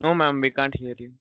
No, ma'am, we can't hear you.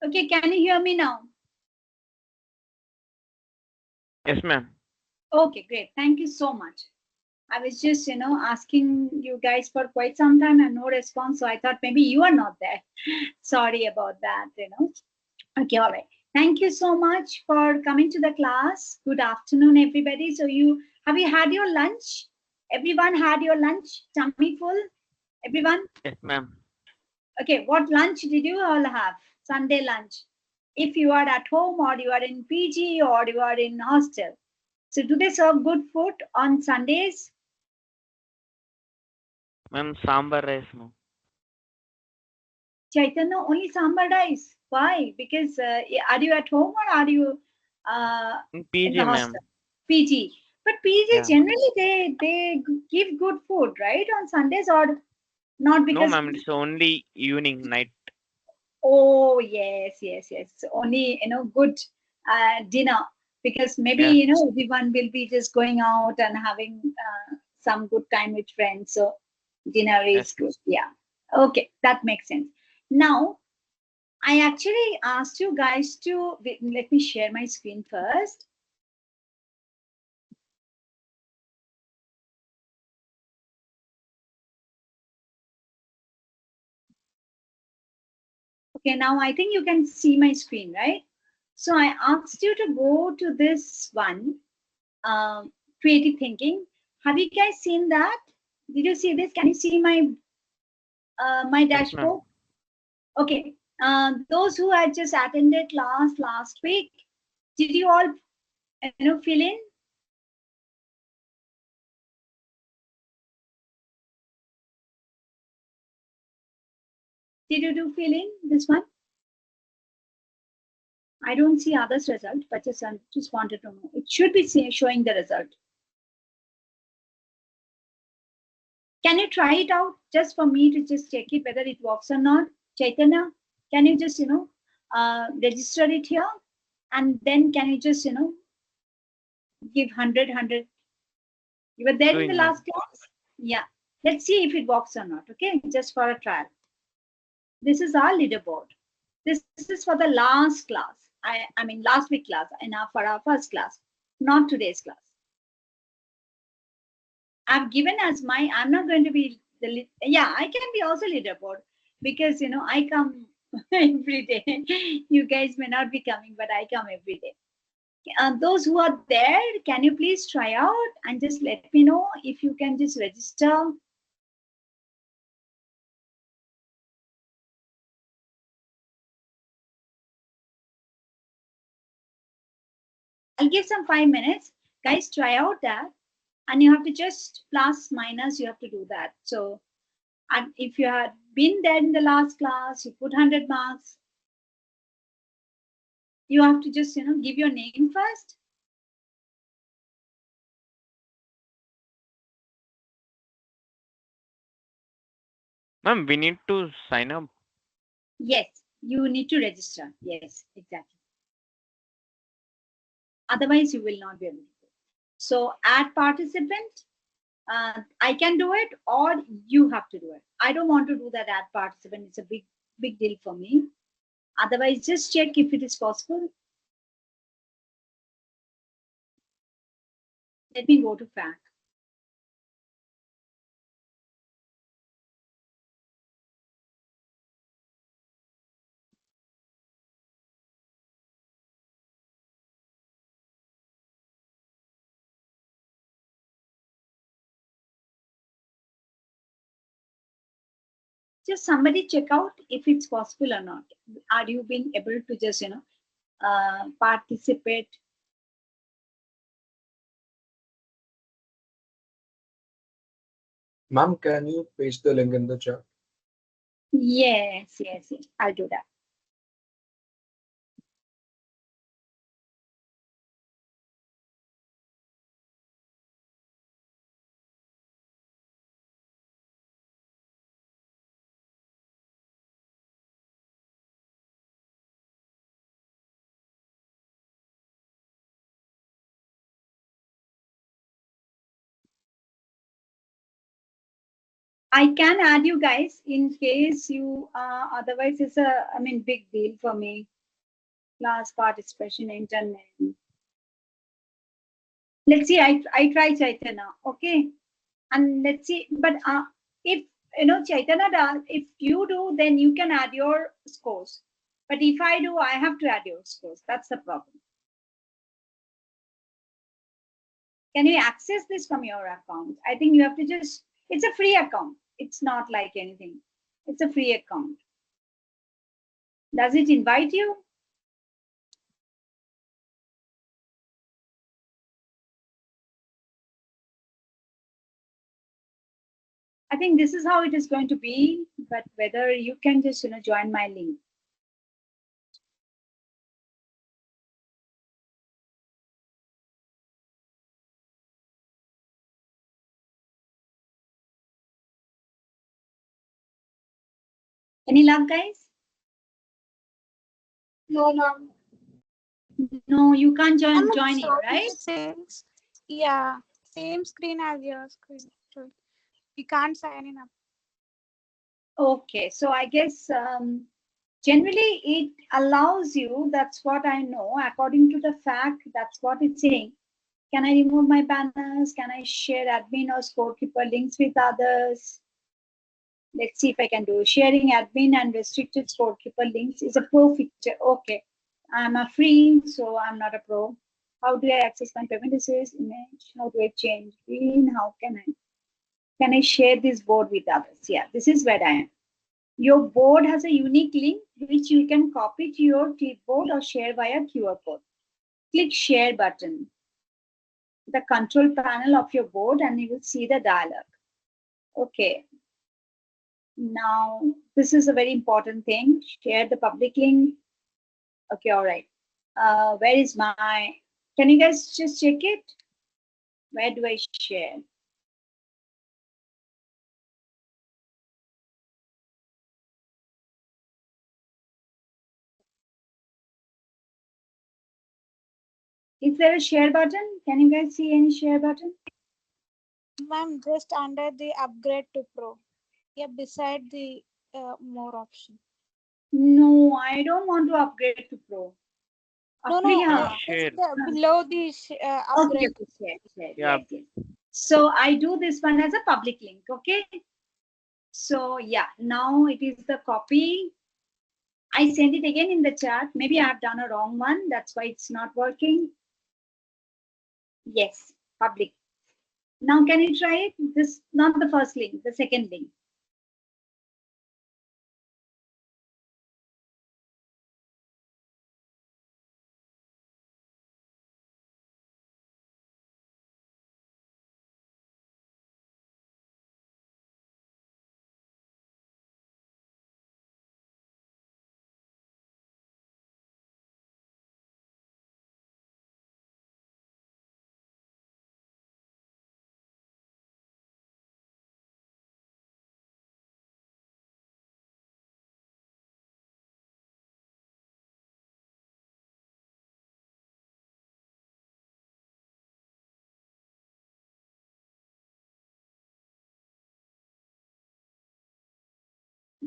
Okay, can you hear me now? Yes, ma'am. Okay, great. Thank you so much. I was just, asking you guys for quite some time and no response. So I thought maybe you are not there. Sorry about that. Okay, all right. Thank you so much for coming to the class. Good afternoon, everybody. So have you had your lunch? Everyone had your lunch? Tummy full? Everyone? Yes, ma'am. Okay, what lunch did you all have? Sunday lunch. If you are at home or you are in PG or you are in hostel. So do they serve good food on Sundays? Ma'am, sambar rice, ma'am. Chaitanya, only sambar rice. Why? Because are you at home or are you In in the PG, hostel? ma'am. PG. But PG Yeah. generally they give good food, right, on Sundays or not No, because ma'am, it's only evening, night. oh yes, yes, yes. So only good dinner because maybe Yes. everyone will be just going out and having some good time with friends. So dinner Yes, is good. Yeah. Okay, that makes sense. Now I actually asked you guys to let me share my screen first. Okay, now I think you can see my screen, right? So I asked you to go to this one, um, creative thinking. Have you guys seen that? Did you see this? Can you see my yes, ma'am. dashboard? Okay. Those who had just attended class last week, did you all fill in? Did you do fill in this one? I don't see others result, but just wanted to know. It should be showing the result. Can you try it out just for me to just check it whether it works or not? Chaitanya, can you just register it here, and then can you just give 100. You were there in the Doing, last ma'am. class. Yeah. Let's see if it works or not. Okay, just for a trial. This is our leaderboard. This is for the last class. I mean last week class, and for our first class, not today's class. I've given as my. I'm not going to be the. Yeah, I can be also leaderboard because I come every day. You guys may not be coming, but I come every day. Those who are there, can you please try out and just let me know if you can just register. I'll give some 5 minutes. Guys, try out that. And you have to just plus, minus, you have to do that. So, and if you had been there in the last class, you put 100 marks. You have to just, give your name first. Ma'am, we need to sign up. Yes, you need to register. Yes, exactly. Otherwise, you will not be able to do it. So add participant. I can do it, or you have to do it. I don't want to do that add participant. It's a big deal for me. Otherwise, just check if it is possible. Let me go to FAQ. Just somebody check out if it's possible or not. Are you being able to just, participate? Ma'am, can you paste the link in the chat? Yes, I'll do that. I can add you guys in case you, otherwise it's big deal for me. Class participation, internet. Let's see, I try Chaitanya, okay? And let's see, but if, Chaitanya, if you do, then you can add your scores. But if I do, I have to add your scores. That's the problem. Can you access this from your account? I think you have to just, it's a free account. It's not like anything. It's a free account. Does it invite you? I think this is how it is going to be, but whether you can just, join my link. Any luck, guys? No, No, you can't join I'm in, sure right? it says, yeah, same screen as your screen. So we can't sign in up. Okay, so I guess generally it allows you, that's what I know, according to the FAQ, that's what it's saying. Can I remove my banners? Can I share admin or scorekeeper links with others? Let's see if I can do. Sharing admin and restricted scorekeeper links is a pro feature. Okay, I'm a free, so I'm not a pro. How do I access my payment receipt image? How do I change green? How can I share this board with others? Yeah, this is where I am. Your board has a unique link which you can copy to your clipboard or share via QR code. Click share button, the control panel of your board, and you will see the dialog. Okay. Now, this is a very important thing. Share the public link. Okay, all right. Where is my, can you guys just check it? Where do I share? Is there a share button? Can you guys see any share button? Ma'am, just under the upgrade to pro. Yeah, beside the more option. No, I don't want to upgrade to pro. No, Apriya. Share. below the upgrade. Okay, share. Yeah. Yes. So I do this one as a public link, okay? So yeah, now it is the copy. I send it again in the chat. Maybe I have done a wrong one. That's why it's not working. Yes, public. Now can you try it? This, not the first link, the second link.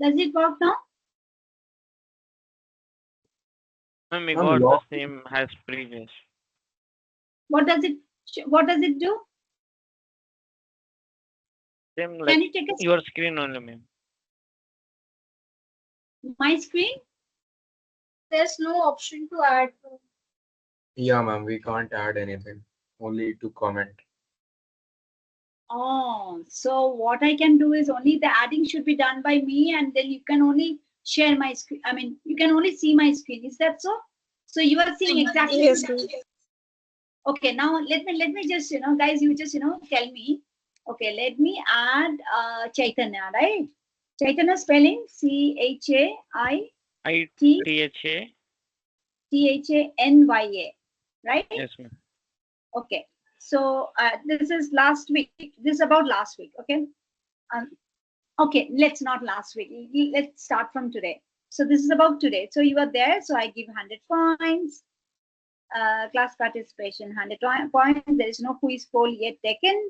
Does it work now? Ma'am, we Ma'am, got the lock. same as previous. What does it do? Same Can like you take your screen only, ma'am. my screen? There's no option to add. Yeah, ma'am, we can't add anything. Only to comment. Oh, so what I can do is only the adding should be done by me, and then you can only share my screen. I mean, you can only see my screen. Is that so? So you are seeing exactly. Yes. Okay, now let me just guys, you just tell me. Okay, let me add Chaitanya, right? Chaitanya spelling CHAITNYA, ITHA. right? Yes, ma'am. Okay, so this is last week. This is about last week. Okay. Um, okay, let's not last week. Let's start from today. So this is about today. So you are there. So I give 100 points. Class participation 100 points. There is no quiz poll yet taken.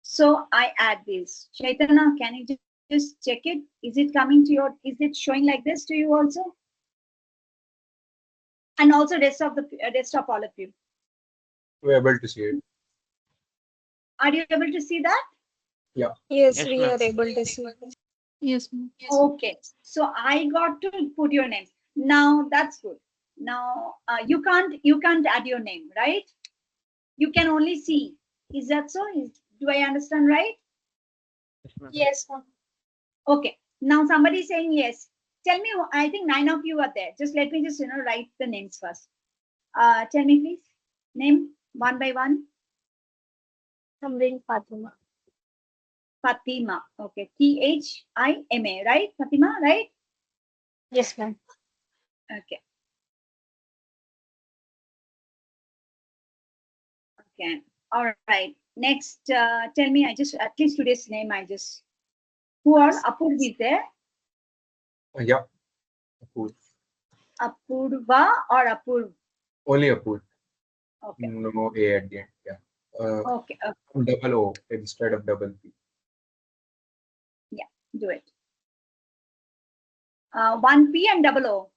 So I add this. Chaitanya, can you just check it? Is it coming to your? Is it showing like this to you also? And also rest of all of you. We're able to see it. Are you able to see that? Yeah. Yes, Yes, we ma'am. are able to see. Yes, ma'am. Okay, so I got to put your names. Now that's good. Now you can't add your name, right? You can only see. Is that so? Do I understand right? Yes, ma'am. Yes, ma'am. Okay. Now somebody is saying yes. Tell me. I think 9 of you are there. Just let me just write the names first. Tell me please. Name one by one. Tamrin Fatima. Fatima. Okay. Thima. Right? Fatima. Right? Yes, ma'am. Okay. Okay. All right. Next, tell me. At least today's name. Who are Apurv is there? Yeah. Apur. Apurva or Apurv? Only Apur. Okay. No A at the end. Yeah. Okay. Double O instead of double P. Yeah. Do it. 1P and double O.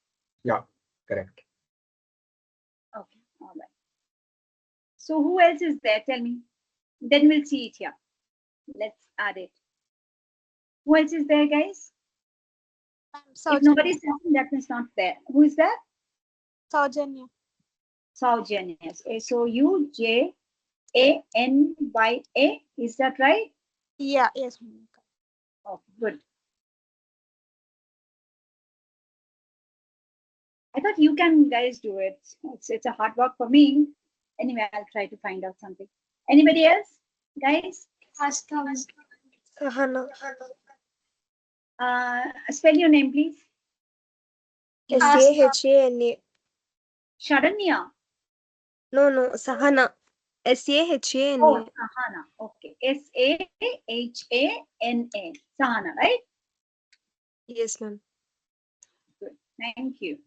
Yeah. Correct. Okay. All right. So who else is there? Tell me. Then we'll see it here. Let's add it. Who else is there, guys? If nobody is talking, that means not there. Who is that? Saujanya. Saujanya. SOUJANYA. Is that right? Yeah, yes, ma'am. Oh, good. I thought you can guys do it. It's a hard work for me. Anyway, I'll try to find out something. Anybody else, guys? Sahana. Spell your name, please. Sahana. Sharanya. No, Sahana. Sahana. Oh, Sahana. Okay. Sahana. Sahana, right? Yes, ma'am. Good. Thank you.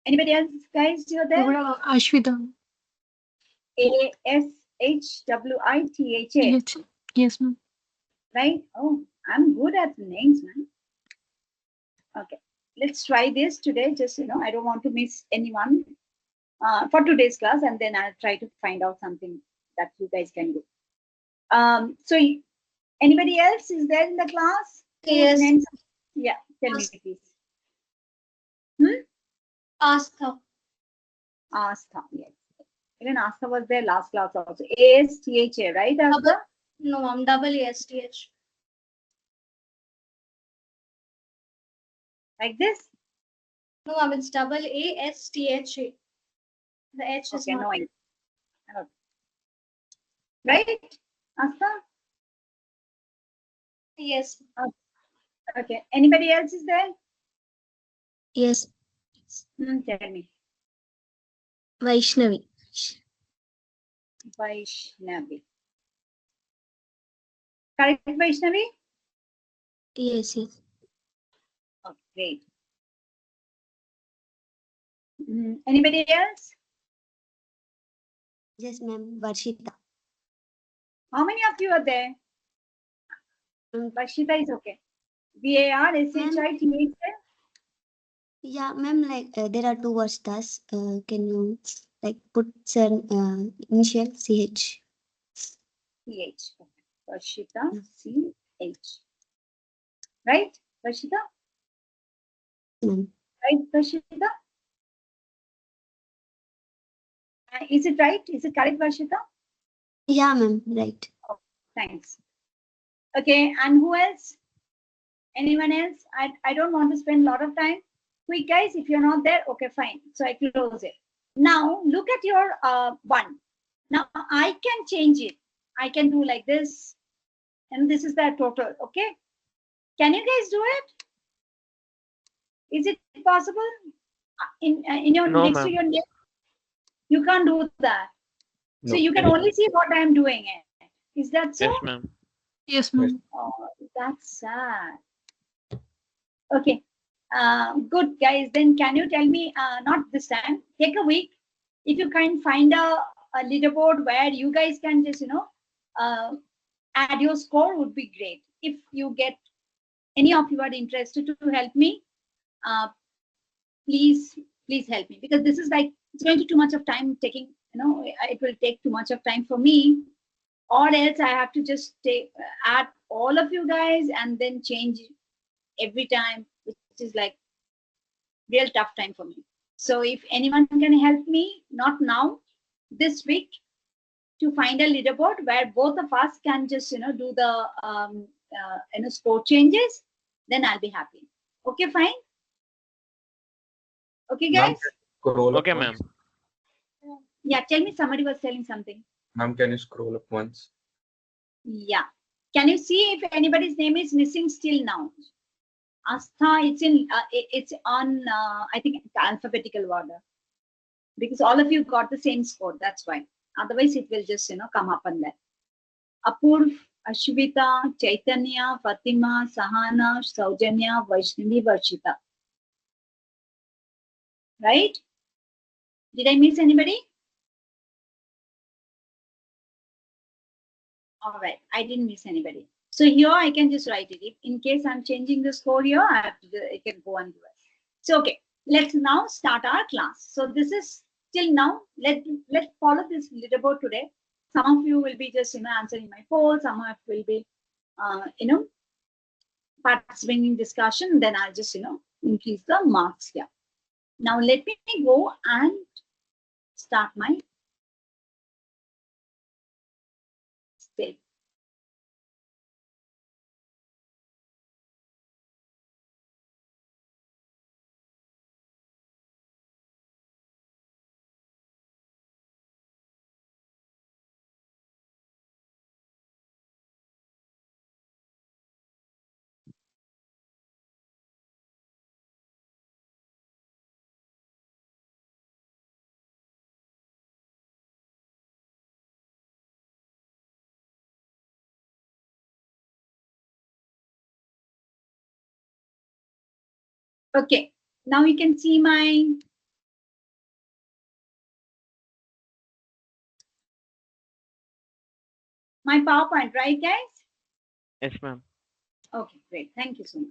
Anybody else, guys? You're there? Ashwita. ASHWITHA. Yes, ma'am. Right? Oh, I'm good at names, man. Okay. Let's try this today. Just, I don't want to miss anyone for today's class, and then I'll try to find out something that you guys can do. So anybody else is there in the class? Yes. Yeah, tell me please. Astha. Astha, yes. Even Astha was there last class also. ASTHA, right, Astha? No, ma'am. Double ASTH. Like this? No, ma'am. It's double ASTH. The H is Okay, not. no. Okay. Right, Astha? Yes. Okay. Anybody else is there? Yes, Tell me. Vaishnavi. Vaishnavi. Correct, Vaishnavi? Yes. Oh, great. Anybody else? Yes, ma'am. Varshita. How many of you are there? Varshita is okay. VARSHITA. Yeah, ma'am, like there are two Varshitas. Can you like put initial CH? CH. Varshita, CH. Right, Varshita? Ma'am. Right, Varshita? Is it right? Is it correct, Varshita? Yeah, ma'am, right. Thanks. Okay, and who else? Anyone else? I don't want to spend a lot of time. Quick, guys, if you're not there, okay, fine. So I close it. Now, look at your one. Now, I can change it. I can do like this. And this is the total, okay? Can you guys do it? Is it possible? In your No, next to ma'am. your name? You can't do that. So No. you can Yes, only see what I'm doing it. Is that so? Yes, ma'am. Yes, ma'am. Oh, that's sad. Okay. Good, guys. Then can you tell me, not this time, take a week. If you can find a leaderboard where you guys can just, add your score would be great. If you get any of you are interested to help me, please help me, because this is like, it's going to too much of time taking, it will take too much of time for me, or else I have to just add all of you guys and then change every time, which is like real tough time for me. So if anyone can help me, not now, this week, to find a leaderboard where both of us can just, do the, score changes, then I'll be happy. Okay, fine. Okay, Ma'am, guys. scroll up Okay, once. ma'am. Yeah, tell me, somebody was telling something. Ma'am, can you scroll up once? Yeah. Can you see if anybody's name is missing still now? Astha, it's on, I think, alphabetical order, because all of you got the same score. That's why. Otherwise, it will just, come up on that. Apurv, Ashvita, Chaitanya, Fatima, Sahana, Saujanya, Vaishnavi, Varshita. Right? Did I miss anybody? All right, I didn't miss anybody. So here I can just write it. If in case I'm changing the score here, I can go and do it. So okay, let's now start our class. So this is till now. Let's follow this leaderboard today. Some of you will be just answering my poll. Some of you will be participating in discussion. Then I'll just increase the marks here. Now let me go and start my step. Okay, now you can see my PowerPoint, right, guys? Yes, ma'am. Okay, great. Thank you so much.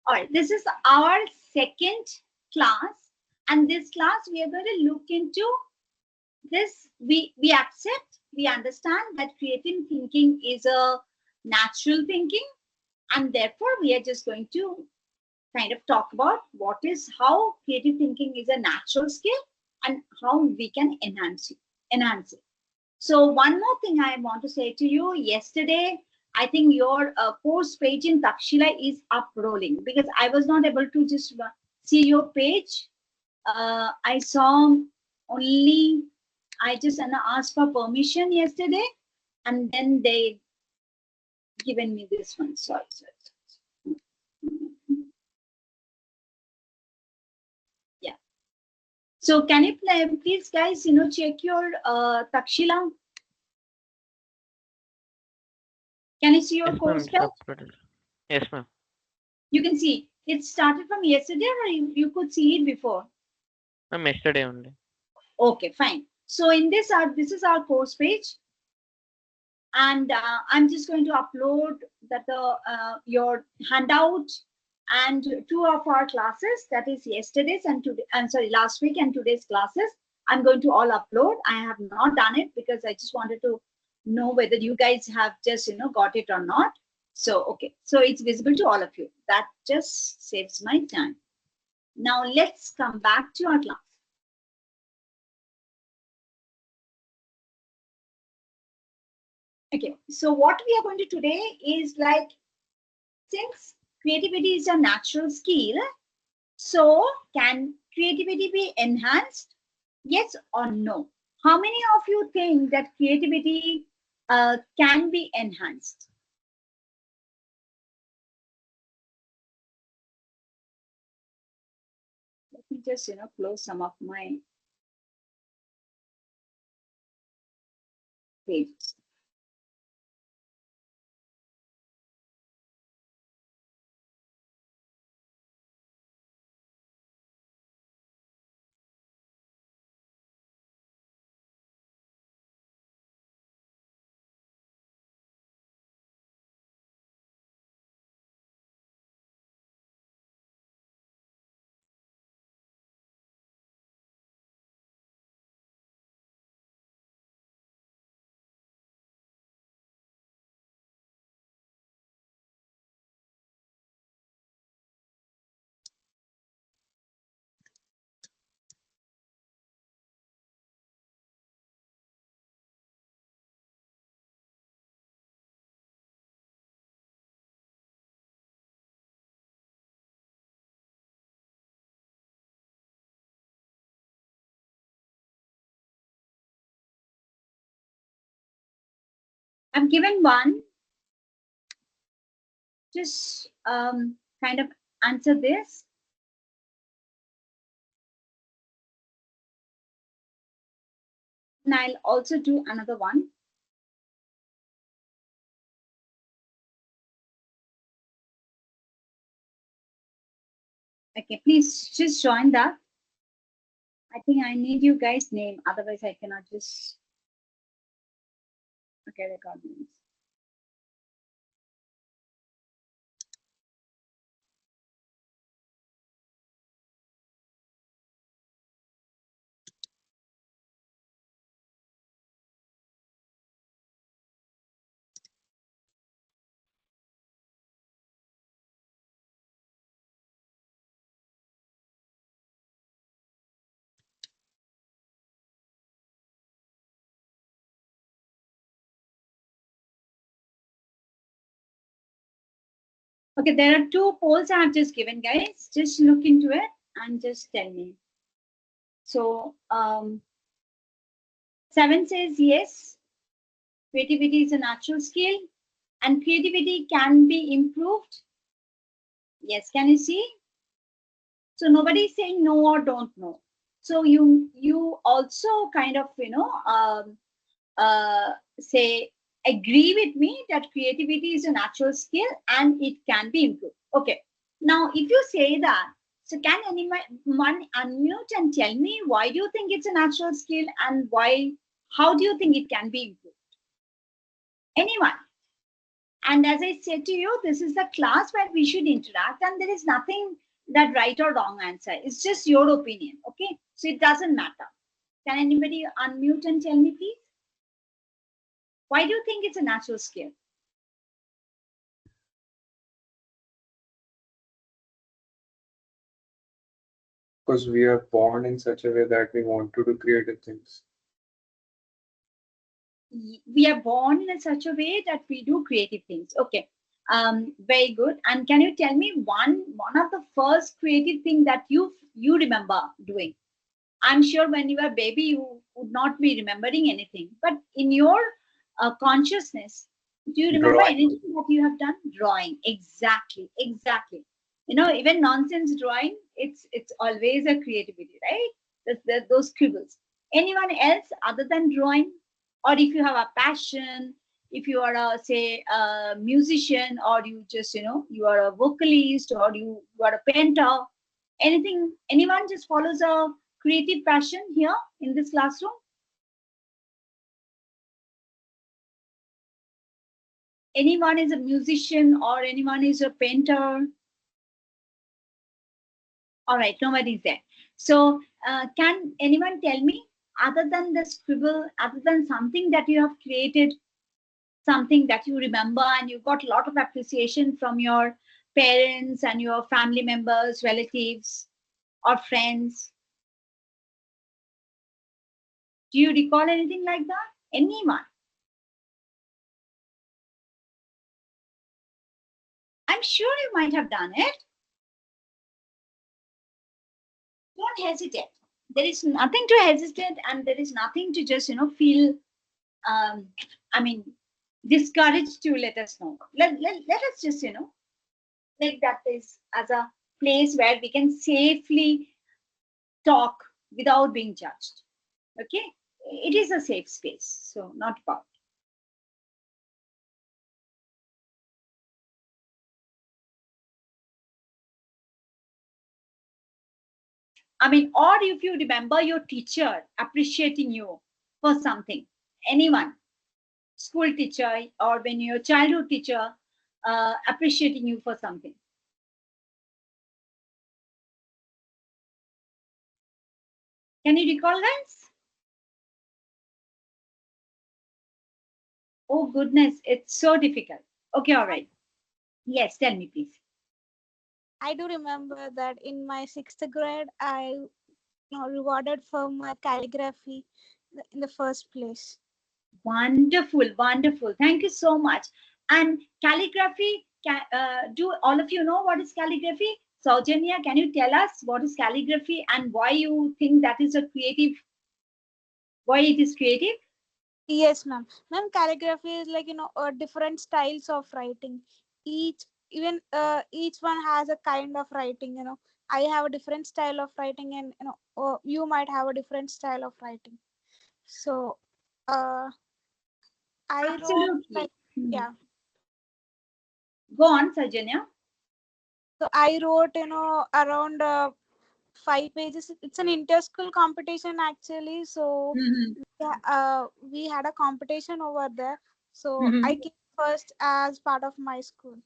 All right, this is our second class, and this class we are going to look into this. We accept, we understand that creative thinking is a natural thinking, and therefore we are just going to kind of talk about how creative thinking is a natural skill and how we can enhance it. So one more thing I want to say to you, yesterday, I think your course page in Takshila is up rolling, because I was not able to just see your page. I saw only, I just asked for permission yesterday, and then they given me this one. Sorry. Yeah. So can you please, guys, check your Takshila? Can you see your Yes, course ma'am. page? Subtitle. Yes, ma'am. You can see it started from yesterday, or you could see it before. Ma'am, yesterday only. Okay, fine. So in this is our course page. And I'm just going to upload that your handout and two of our classes, that is yesterday's and today, I'm sorry, last week and today's classes. I'm going to all upload. I have not done it because I just wanted to know whether you guys have just got it or not. So okay, so it's visible to all of you. That just saves my time. Now let's come back to our class. Okay, so what we are going to today is like, since creativity is a natural skill, so can creativity be enhanced? Yes or no? How many of you think that creativity can be enhanced? Let me just close some of my pages. I've given one. Just kind of answer this. And I'll also do another one. Okay, please just join that. I think I need you guys' name, otherwise I cannot just. Okay, record names. Okay, there are two polls I have just given, guys. Just look into it and just tell me. So 7 says yes, creativity is a natural skill and creativity can be improved. Yes, can you see? So nobody is saying no or don't know. So you also kind of say agree with me that creativity is a natural skill and it can be improved. Okay. Now, if you say that, so can anyone unmute and tell me why do you think it's a natural skill and how do you think it can be improved? Anyone? And as I said to you, this is the class where we should interact and there is nothing that right or wrong answer. It's just your opinion. Okay. So it doesn't matter. Can anybody unmute and tell me, please? Why do you think it's a natural skill? Because we are born in such a way that we want to do creative things. We are born in such a way that we do creative things. Okay. Very good. And can you tell me one of the first creative thing that you remember doing? I'm sure when you were a baby, you would not be remembering anything, but in your consciousness, do you remember Drawing. anything that you have done? Drawing. Exactly. Even nonsense drawing, it's always a creativity, right? Those scribbles. Anyone else other than drawing? Or if you have a passion, if you are say a musician, or you just you are a vocalist, or you are a painter, anyone just follows a creative passion here in this classroom? Anyone is a musician or anyone is a painter? All right, nobody's there. So can anyone tell me, other than the scribble, other than something that you have created, something that you remember and you got a lot of appreciation from your parents and your family members, relatives, or friends? Do you recall anything like that? Anyone? I'm sure you might have done it. Don't hesitate. There is nothing to hesitate, and there is nothing to just, feel, I mean, discouraged to let us know. Let us just, take that as a place where we can safely talk without being judged. Okay? It is a safe space, so not about. I mean, or if you remember your teacher appreciating you for something, anyone, school teacher or when your childhood teacher appreciating you for something. Can you recall, guys? Oh goodness, it's so difficult. Okay, all right. Yes, tell me, please. I do remember that in my 6th grade, I rewarded for my calligraphy in the first place. Wonderful, wonderful. Thank you so much. And calligraphy, do all of you know what is calligraphy? Saujanya, can you tell us what is calligraphy and why you think that is a creative, why it is creative? Yes, ma'am. Ma'am, calligraphy is like, different styles of writing. Each, each one has a kind of writing, I have a different style of writing, and, you might have a different style of writing. So, I wrote Absolutely. like, yeah. Go on, Saujanya. So I wrote, around 5 pages. It's an inter-school competition actually. So we had a competition over there. So I came first as part of my school.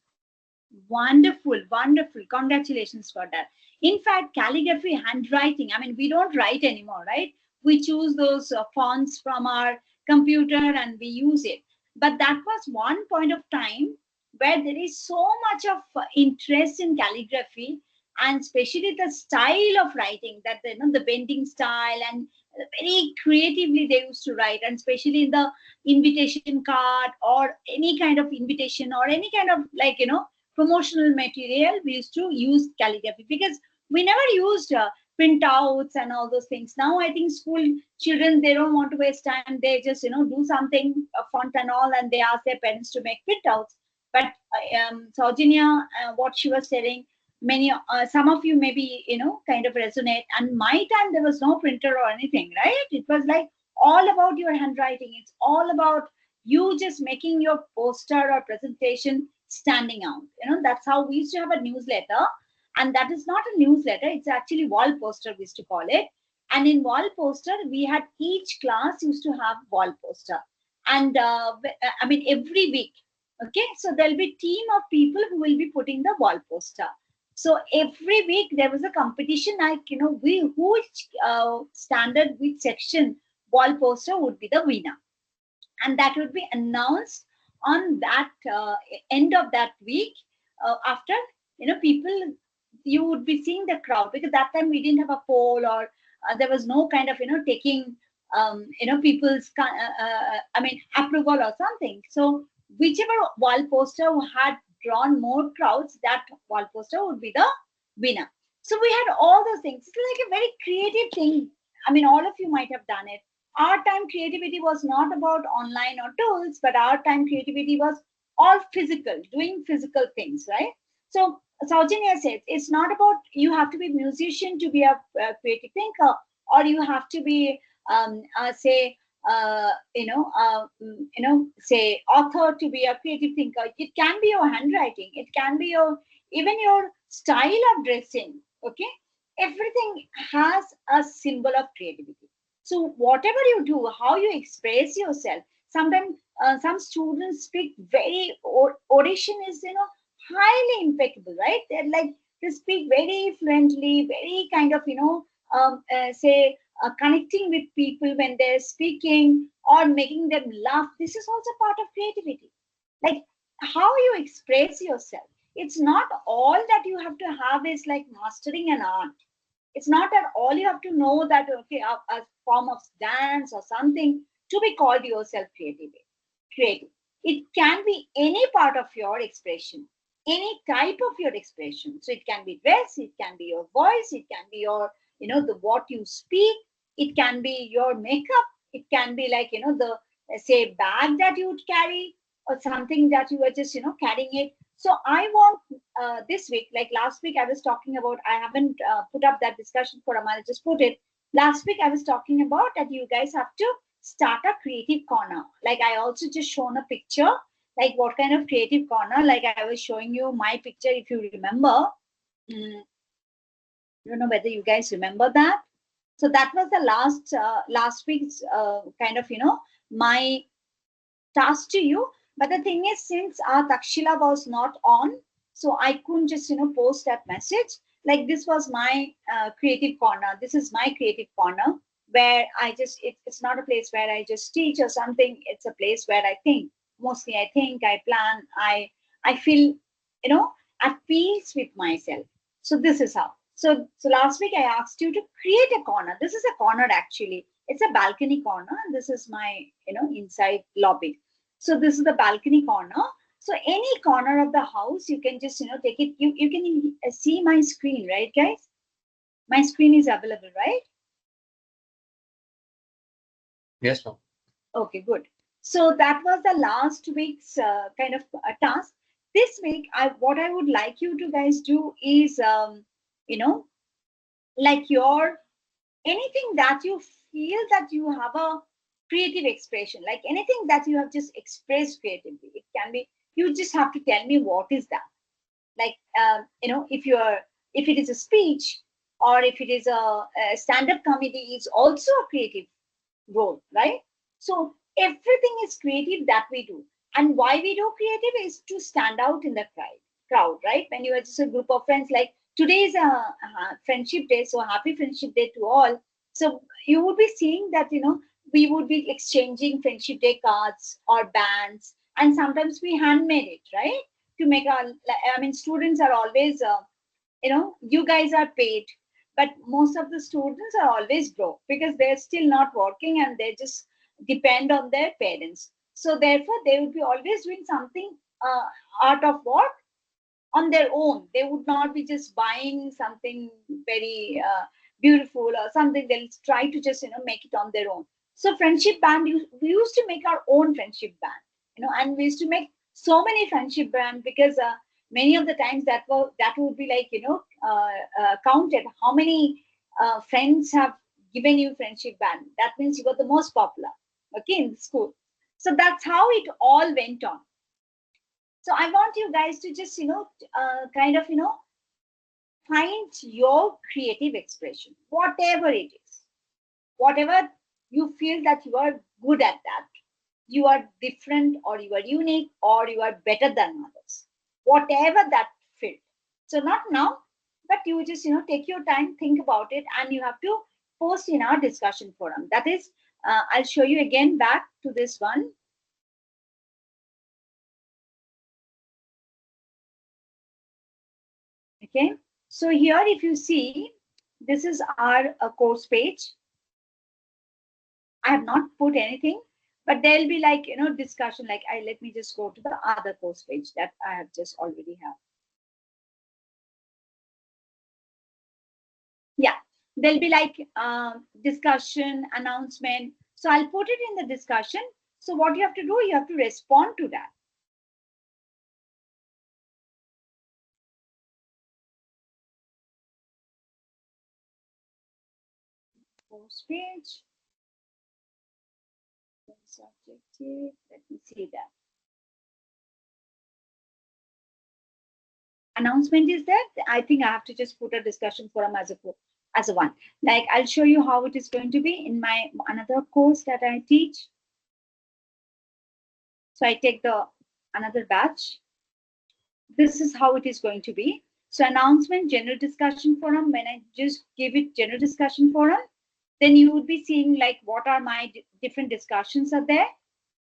Wonderful, wonderful. Congratulations for that. In fact, calligraphy, handwriting, I mean, we don't write anymore, right? We choose those fonts from our computer and we use it. But that was one point of time where there is so much of interest in calligraphy, and especially the style of writing, that the bending style, and very creatively they used to write, and especially in the invitation card or any kind of invitation or any kind of, like, promotional material, we used to use calligraphy, because we never used printouts and all those things. Now I think school children, they don't want to waste time, they just do something, a font and all, and they ask their parents to make printouts. But Saujanya, what she was telling, many some of you maybe kind of resonate. And my time there was no printer or anything, right? It was like all about your handwriting. It's all about you just making your poster or presentation standing out. That's how we used to have a newsletter. And that is not a newsletter, it's actually wall poster, we used to call it. And in wall poster, we had, each class used to have wall poster. And I mean, every week, okay, so there'll be team of people who will be putting the wall poster. So every week there was a competition, like, we which standard, which section wall poster would be the winner, and that would be announced on that end of that week. After, people, you would be seeing the crowd, because that time we didn't have a poll, or there was no kind of taking people's I mean, approval or something. So whichever wall poster had drawn more crowds, that wall poster would be the winner. So we had all those things. It's like a very creative thing. I mean, all of you might have done it. Our time creativity was not about online or tools, but our time creativity was all physical, doing physical things, right? So Saujanya said, it's not about you have to be a musician to be a creative thinker, or you have to be say say author to be a creative thinker. It can be your handwriting, it can be your, even your style of dressing. Okay, everything has a symbol of creativity. So whatever you do, how you express yourself, sometimes some students speak very audition is, highly impeccable, right? They're like, they speak very fluently, very kind of, say connecting with people when they're speaking or making them laugh. This is also part of creativity, like how you express yourself. It's not all that you have to have is like mastering an art. It's not that all you have to know that, okay, a form of dance or something to be called yourself creative. It can be any part of your expression, any type of your expression. So it can be dress, it can be your voice, it can be your, the what you speak, it can be your makeup, it can be like, the say bag that you would carry or something that you were just, carrying it. So I want this week, like last week, I was talking about, I haven't put up that discussion forum, I'll just put it. Last week, I was talking about that you guys have to start a creative corner. Like I also just shown a picture, like what kind of creative corner, like I was showing you my picture, if you remember. I don't know whether you guys remember that. So that was the last week's kind of, my task to you. But the thing is, since our Takshila was not on, so I couldn't just, post that message. Like this was my creative corner. This is my creative corner where I just, it's not a place where I just teach or something. It's a place where I think, mostly I think, I plan, I feel, at peace with myself. So this is how. So last week I asked you to create a corner. This is a corner actually. It's a balcony corner. This is my, inside lobby. So this is the balcony corner. So any corner of the house, you can just, take it. You can see my screen, right, guys? My screen is available, right? Yes, ma'am. Okay, good. So that was the last week's kind of task. This week, what I would like you to guys do is, like your anything that you feel that you have a creative expression, like anything that you have just expressed creatively. It can be, you just have to tell me what is that. Like, if it is a speech or if it is a stand-up comedy, is also a creative role, right? So everything is creative that we do. And why we do creative is to stand out in the crowd, right? When you are just a group of friends, like today is a friendship day, so happy friendship day to all. So you would be seeing that, we would be exchanging friendship day cards or bands, and sometimes we handmade it, right? To make our, I mean, students are always, you guys are paid, but most of the students are always broke because they're still not working and they just depend on their parents. So therefore, they would be always doing something out of what? On their own. They would not be just buying something very beautiful or something. They'll try to just, make it on their own. So friendship band, we used to make our own friendship band, and we used to make so many friendship band because many of the times that would be like, counted how many friends have given you friendship band. That means you were the most popular, okay, in the school. So that's how it all went on. So I want you guys to just, kind of, find your creative expression, whatever it is, whatever you feel that you are good at that, you are different or you are unique or you are better than others, whatever that field. So not now, but you just, take your time, think about it, and you have to post in our discussion forum. That is, I'll show you again back to this one. Okay, so here if you see, this is our course page. I have not put anything, but there'll be like, discussion, like let me just go to the other course page that I have just already have. Yeah, there'll be like discussion, announcement. So I'll put it in the discussion. So what you have to do, you have to respond to that. Course page. Subjective. Let me see that. Announcement is there. I think I have to just put a discussion forum as a one. Like I'll show you how it is going to be in my another course that I teach. So I take the another batch. This is how it is going to be. So announcement, general discussion forum. When I just give it general discussion forum, then you would be seeing like what are my different discussions are there,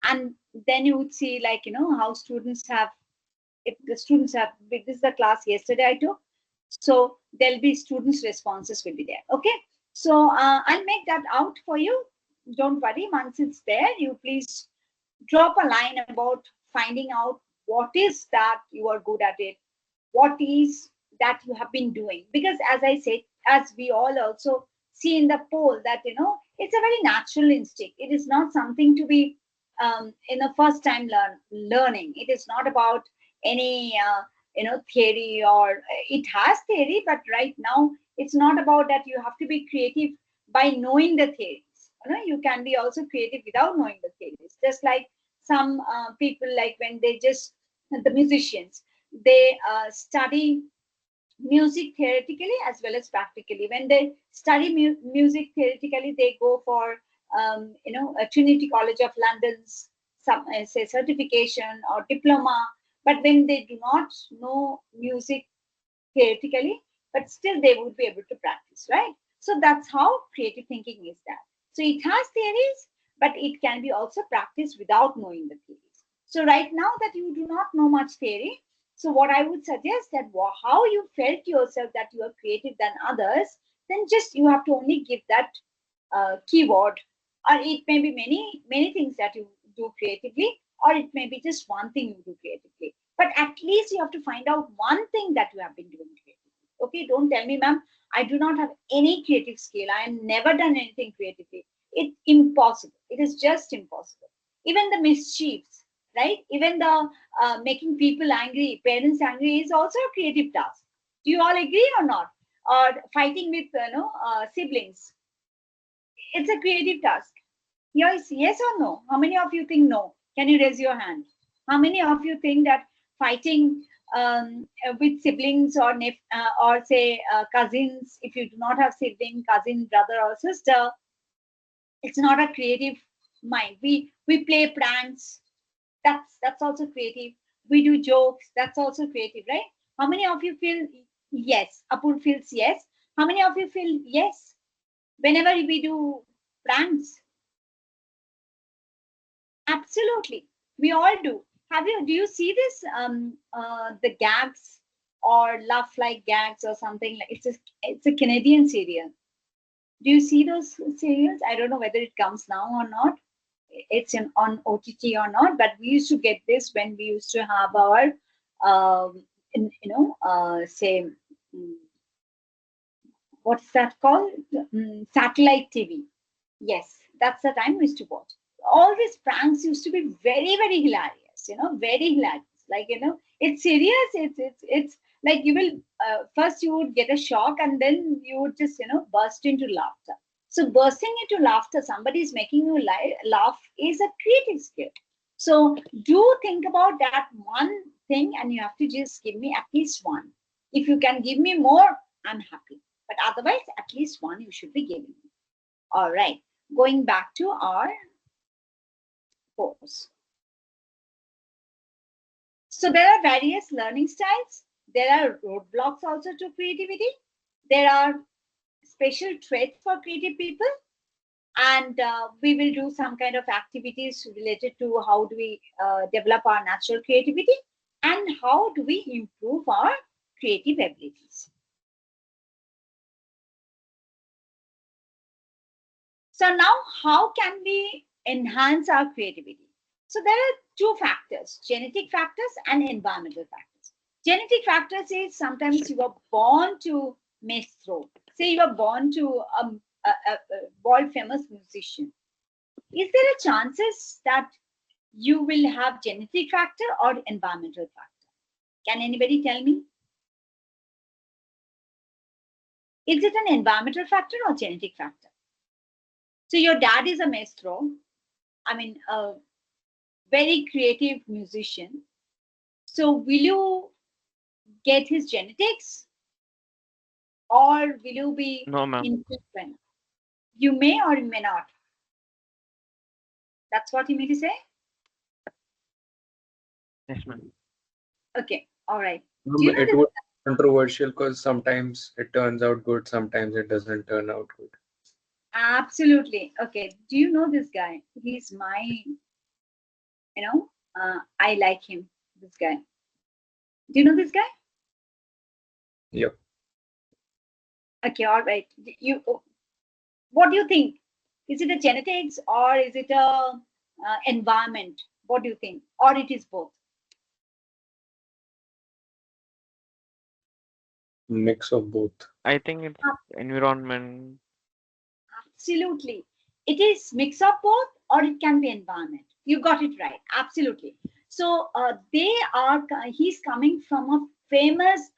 and then you would see like how students have, if the students have, this is the class yesterday I took, so there'll be students responses will be there. Okay, so I'll make that out for you, don't worry. Once it's there, you please drop a line about finding out what is that you are good at it, what is that you have been doing, because as I said, as we all also see in the poll, that it's a very natural instinct. It is not something to be in the first time learning. It is not about any theory, or it has theory, but right now it's not about that you have to be creative by knowing the theories. You can be also creative without knowing the theories. Just like some people, like when they just, the musicians, they study music theoretically as well as practically. When they study music theoretically, they go for a Trinity College of London's some say certification or diploma. But when they do not know music theoretically, but still they would be able to practice, right? So that's how creative thinking is that. So it has theories, but it can be also practiced without knowing the theories. So right now that you do not know much theory, so what I would suggest that how you felt yourself that you are creative than others, then just you have to only give that keyword, or it may be many things that you do creatively, or it may be just one thing you do creatively. But at least you have to find out one thing that you have been doing creatively. Okay, don't tell me, ma'am, I do not have any creative skill. I have never done anything creatively. It's impossible. It is just impossible. Even the mischiefs, right? Even the making people angry, parents angry, is also a creative task. Do you all agree or not? Or fighting with siblings, it's a creative task. Yes or no? How many of you think no? Can you raise your hand? How many of you think that fighting with siblings or say cousins, if you do not have sibling, cousin, brother or sister, it's not a creative mind. We play pranks. That's also creative. We do jokes. That's also creative, right? How many of you feel yes? Apur feels yes. How many of you feel yes whenever we do pranks? Absolutely, we all do. Do you see this the gags or laugh like gags or something like, it's a Canadian serial. Do you see those serials? I don't know whether it comes now or not. It's on OTT or not, but we used to get this when we used to have our say what's that called? Satellite TV. Yes, that's the time we used to watch. All these pranks used to be very, very hilarious, very hilarious. Like, it's serious. It's like you will, first you would get a shock and then you would just, burst into laughter. So bursting into laughter, somebody is making you laugh is a creative skill. So do think about that one thing, and you have to just give me at least one. If you can give me more, I'm happy. But otherwise, at least one you should be giving me. All right, going back to our course. So there are various learning styles. There are roadblocks also to creativity. There are special traits for creative people. And we will do some kind of activities related to how do we develop our natural creativity and how do we improve our creative abilities. So now, how can we enhance our creativity? So there are two factors, genetic factors and environmental factors. Genetic factors is sometimes you are born to maestro. Say you are born to a world famous musician. Is there a chances that you will have genetic factor or environmental factor? Can anybody tell me? Is it an environmental factor or genetic factor? So your dad is a maestro. I mean, a very creative musician. So will you get his genetics or will you be No, ma'am. indifferent? You may or you may not. That's what you mean to say? Yes, ma'am. Okay, all right. Do you know It this? was controversial because sometimes it turns out good, sometimes it doesn't turn out good. Absolutely. Okay. Do you know this guy? He's my, I like him. This guy. Do you know this guy? Yep. Okay, all right. What do you think? Is it a genetics or is it a environment? What do you think? Or it is both? Mix of both. I think it's environment. Absolutely. It is mix of both or it can be environment. You got it right. Absolutely. So he's coming from a famous,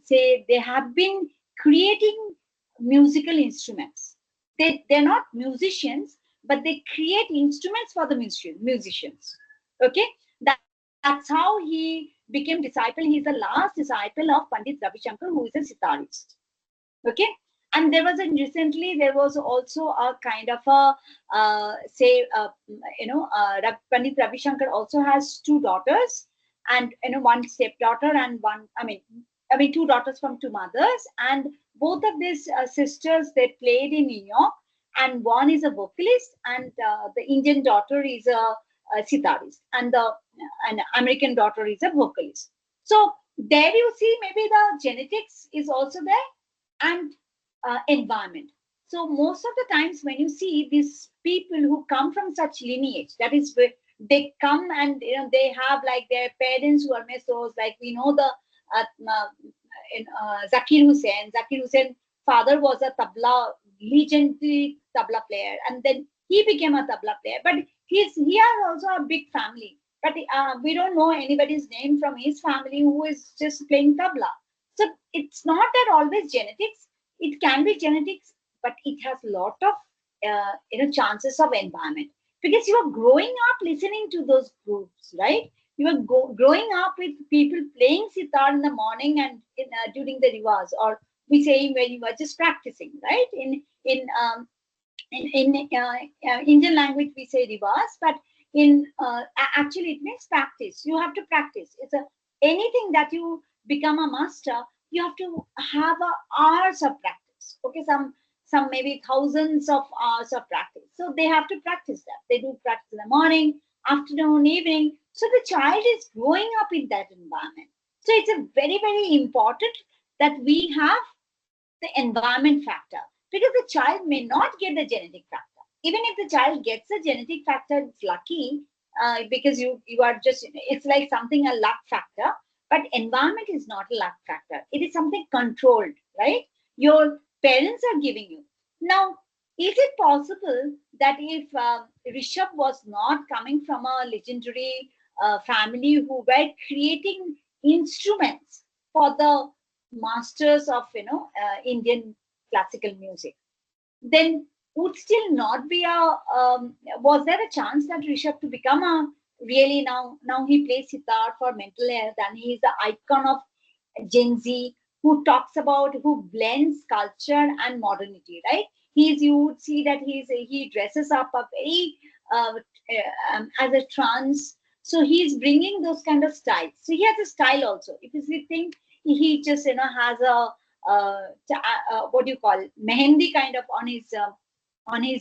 say they have been creating musical instruments. They're not musicians, but they create instruments for the musicians. Okay. That's how he became disciple. He's the last disciple of Pandit Ravi Shankar, who is a sitarist. Okay, and there was also a kind of a Pandit Ravi Shankar also has two daughters, and one stepdaughter and one I mean two daughters from two mothers, and both of these sisters they played in New York, and one is a vocalist, and the Indian daughter is a sitarist, and the an American daughter is a vocalist. So there you see maybe the genetics is also there, and environment. So most of the times when you see these people who come from such lineage, that is where they come and they have like their parents who are mesos, like we know the Zakir Hussain. Zakir Hussain father was a tabla legendary tabla player, and then he became a tabla player. But he has also a big family, but we don't know anybody's name from his family who is just playing tabla. So it's not that always genetics. It can be genetics, but it has a lot of chances of environment, because you are growing up listening to those groups, right? You are growing up with people playing sitar in the morning and during the rivas, or we say when you are just practicing, right? In Indian language we say rivas, but in actually it means practice. You have to practice. It's a anything that you become a master, you have to have hours of practice. Okay, some maybe thousands of hours of practice. So they have to practice that. They do practice in the morning, afternoon, evening. So the child is growing up in that environment. So it's a very, very important that we have the environment factor, because the child may not get the genetic factor. Even if the child gets the genetic factor, it's lucky, because you are just, it's like something a luck factor. But environment is not a luck factor. It is something controlled, right? Your parents are giving you. Now, is it possible that if Rishabh was not coming from a legendary family who were creating instruments for the masters of Indian classical music, then would still not be a was there a chance that Rishabh to become a really now he plays sitar for mental health, and he is the icon of Gen Z, who talks about, who blends culture and modernity, right? You would see that he dresses up a very as a trance. So he's bringing those kind of styles. So he has a style also. If you think he just has a what do you call it? Mehendi kind of on his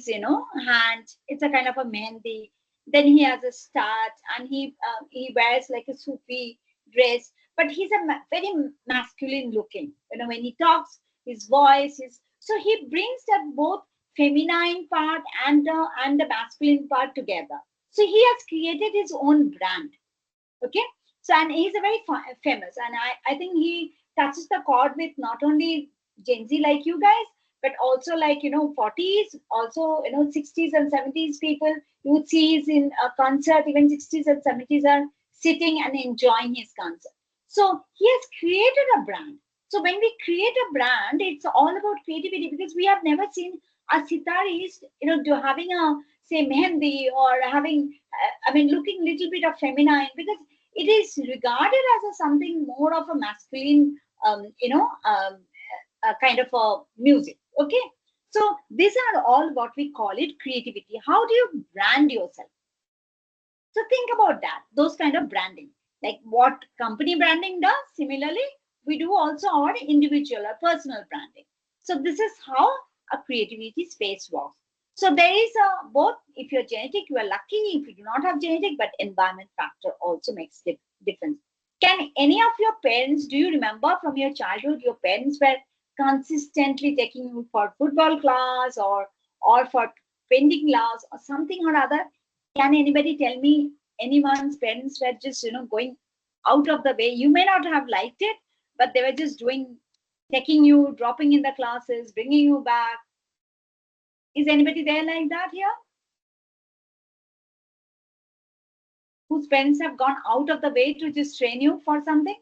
hand. It's a kind of a mehendi. Then he has a start, and he wears like a Sufi dress, but he's a very masculine looking. When he talks, his voice is, so he brings that both feminine part and the masculine part together. So he has created his own brand. Okay, so and he's a very famous, and I think he touches the chord with not only Gen Z like you guys, but also like 40s, also 60s and 70s people. You would see he's in a concert, even 60s and 70s are sitting and enjoying his concert. So he has created a brand. So when we create a brand, it's all about creativity, because we have never seen a sitarist having a say mehendi, or having looking little bit of feminine, because it is regarded as something more of a masculine kind of a music. Okay, so these are all what we call it creativity. How do you brand yourself? So think about that, those kind of branding, like what company branding does. Similarly, we do also our individual or personal branding. So this is how a creativity space works. So there is a both. If you're genetic, you are lucky. If you do not have genetic, but environment factor also makes difference. Can any of your parents, do you remember from your childhood, your parents were consistently taking you for football class or for painting class or something or other? Can anybody tell me anyone's parents were just going out of the way? You may not have liked it, but they were just doing, taking you, dropping in the classes, bringing you back. Is anybody there like that here? Whose parents have gone out of the way to just train you for something?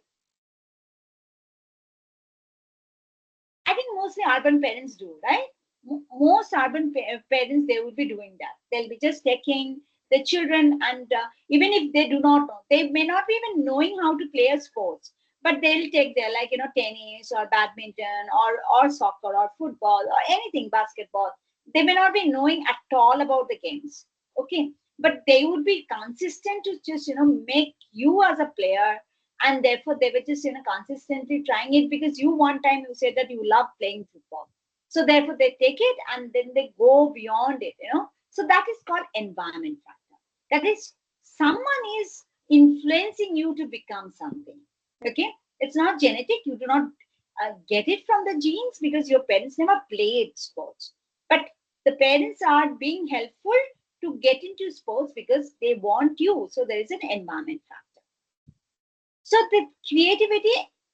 I think mostly urban parents do, right? Most urban parents, they will be doing that. They'll be just taking the children, and even if they do not know, they may not be even knowing how to play a sports, but they'll take their, like, tennis or badminton or soccer or football or anything, basketball. They may not be knowing at all about the games. Okay. But they would be consistent to just, make you as a player, and therefore they were just consistently trying it because you one time you said that you love playing football, so therefore they take it and then they go beyond it. So that is called environment factor. That is, someone is influencing you to become something. Okay. It's not genetic. You do not get it from the genes because your parents never played sports, but the parents are being helpful to get into sports because they want you. So there is an environment factor. So the creativity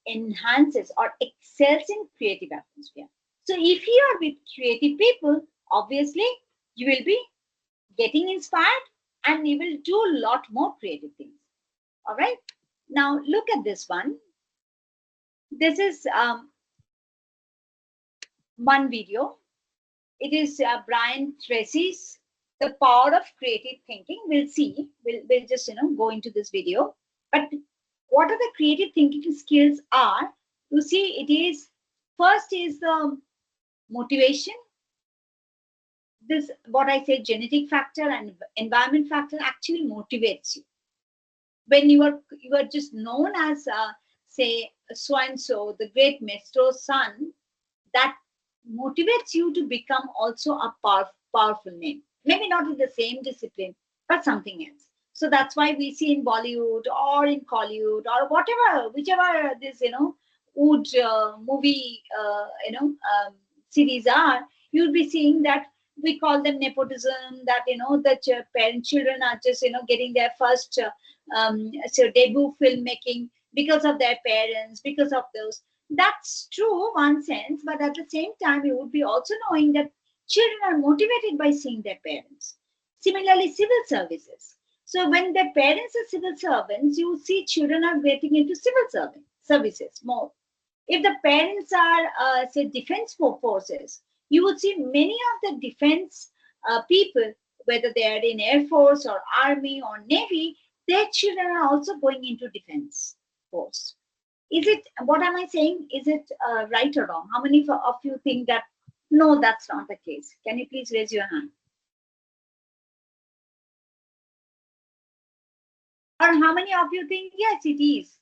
enhances or excels in creative atmosphere. So if you are with creative people, obviously you will be getting inspired and you will do a lot more creative things. All right. Now look at this one. This is one video. It is Brian Tracy's The Power of Creative Thinking. We'll see. We'll just go into this video. But what are the creative thinking skills are? You see, it is first is the motivation. This, what I say, genetic factor and environment factor actually motivates you. When you are just known as say so and so, the great maestro's son, that motivates you to become also a powerful name. Maybe not in the same discipline, but something else. So that's why we see in Bollywood or in Hollywood or whatever, whichever this wood movie series are, you'll be seeing that we call them nepotism. That the parent children are just getting their first so debut filmmaking because of their parents, because of those. That's true, one sense, but at the same time, you would be also knowing that children are motivated by seeing their parents. Similarly, civil services. So when their parents are civil servants, you see children are getting into civil services more. If the parents are, say, defense forces, you would see many of the defense people, whether they are in Air Force or Army or Navy, their children are also going into defense force. Is it, what am I saying? Is it right or wrong? How many of you think that, no, that's not the case? Can you please raise your hand? Or how many of you think, yes, it is?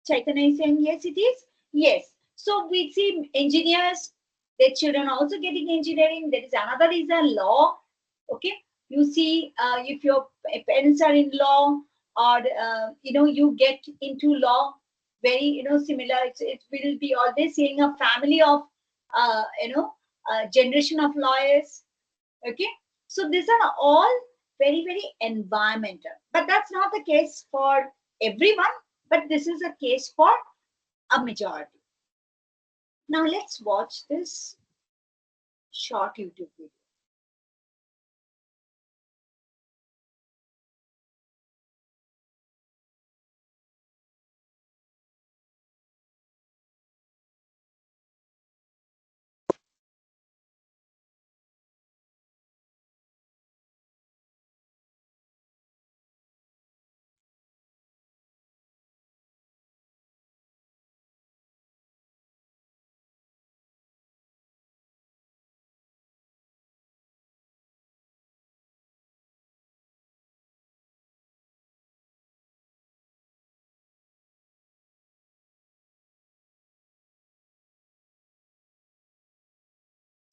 Chaitanya is saying, yes, it is. Yes. So we see engineers, their children also getting engineering. There is another reason, law. Okay. You see, if your parents are in law, or you get into law, very similar. It will be always seeing a family of generation of lawyers. Okay. So these are all very, very environmental, but that's not the case for everyone, but this is a case for a majority. Now let's watch this short YouTube video.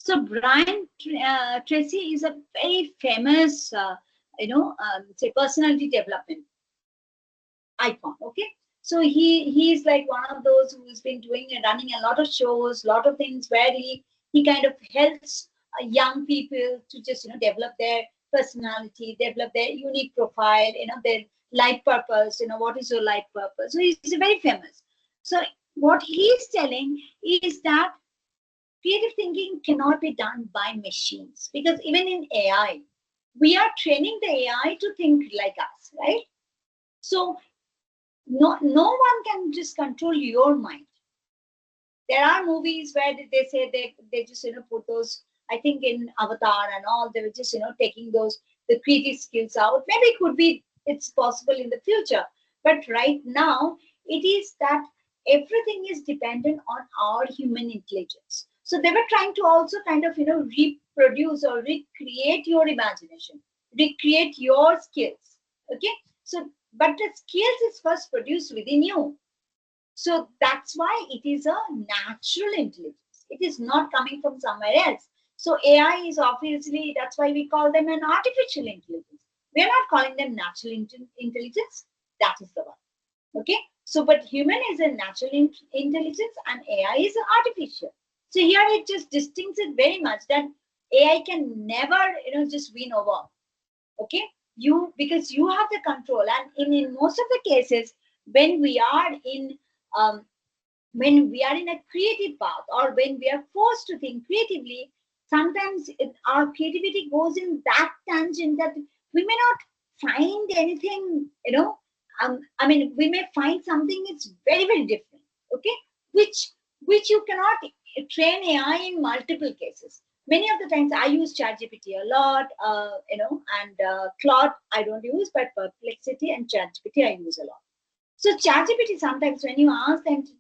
So Brian Tracy is a very famous, say personality development icon. Okay, so he's like one of those who's been doing and running a lot of shows, lot of things where he kind of helps young people to just develop their personality, develop their unique profile, their life purpose. What is your life purpose? So he's very famous. So what he's telling is that creative thinking cannot be done by machines, because even in AI, we are training the AI to think like us, right? So no one can just control your mind. There are movies where they say they just put those, I think in Avatar and all, they were just taking those the creative skills out. Maybe it could be, it's possible in the future, but right now it is that everything is dependent on our human intelligence. So they were trying to also kind of reproduce or recreate your imagination, recreate your skills. Okay, so but the skills is first produced within you. So that's why it is a natural intelligence. It is not coming from somewhere else. So AI is obviously, that's why we call them an artificial intelligence. We are not calling them natural intelligence. That is the one. Okay. So, but human is a natural intelligence and AI is an artificial. So here it just distincts it very much that AI can never, just win over. Okay. Because you have the control, and in most of the cases, when we are in um, when we are in a creative path, or when we are forced to think creatively, sometimes our creativity goes in that tangent that we may not find anything, I mean, we may find something it's very, very different, okay, which you cannot train AI in multiple cases. Many of the times I use ChatGPT a lot, and Claude I don't use, but Perplexity and ChatGPT I use a lot. So ChatGPT, sometimes when you ask them to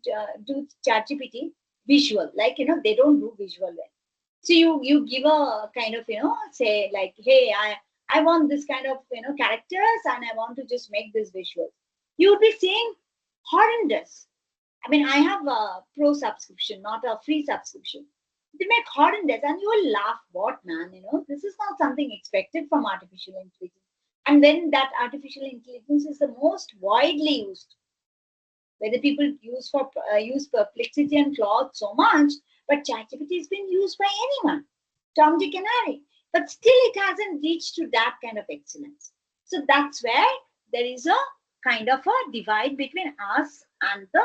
do ChatGPT visual, like, they don't do visual well. So you give a kind of, say like, hey, I want this kind of, characters, and I want to just make this visual. You would be seeing horrendous. I mean, I have a pro subscription, not a free subscription. They make horrendous, and you will laugh, what man, this is not something expected from artificial intelligence. And when that artificial intelligence is the most widely used, whether people use Perplexity and Claude so much, but ChatGPT has been used by anyone, Tom, Dick, and Harry. But still, it hasn't reached to that kind of excellence. So that's where there is a kind of a divide between us and the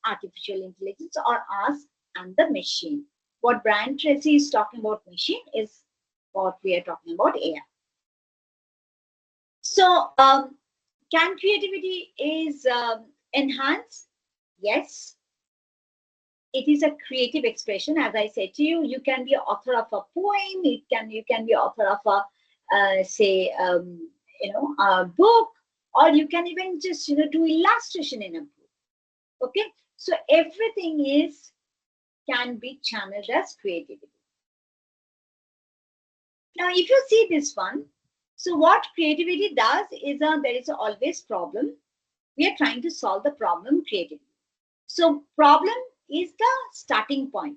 artificial intelligence, or us and the machine. What Brian Tracy is talking about machine is what we are talking about AI. So, can creativity is enhanced? Yes. It is a creative expression. As I said to you, you can be author of a poem. You can be author of a a book, or you can even just do illustration in a book. Okay, so everything can be channeled as creativity. Now, if you see this one, so what creativity does is there is always problem. We are trying to solve the problem creatively. So problem is the starting point.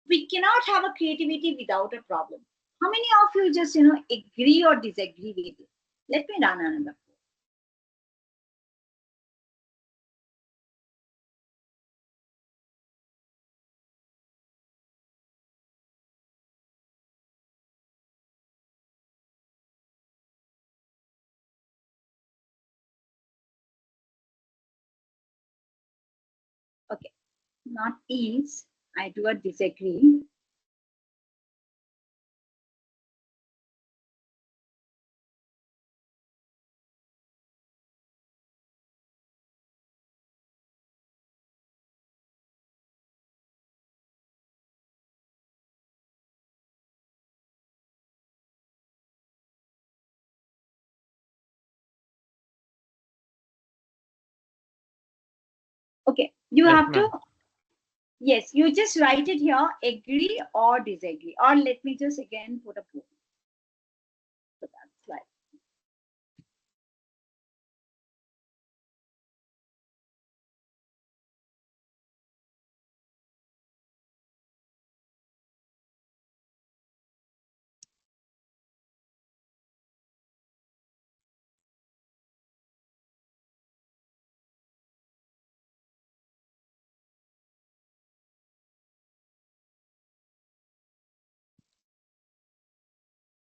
We cannot have a creativity without a problem. How many of you just agree or disagree with it? Let me run another. Okay, not is. I do a disagree. Okay, you Yes, have ma'am. to, yes, you just write it here, agree or disagree. Or let me just again put a poll. So that's like.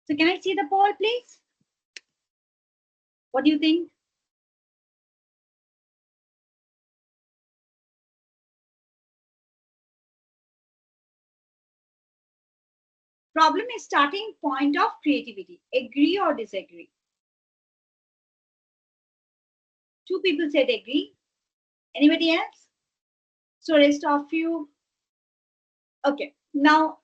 So can I see the poll, please? What do you think? Problem is starting point of creativity. Agree or disagree? Two people said agree. Anybody else? So rest of you. Okay. Now,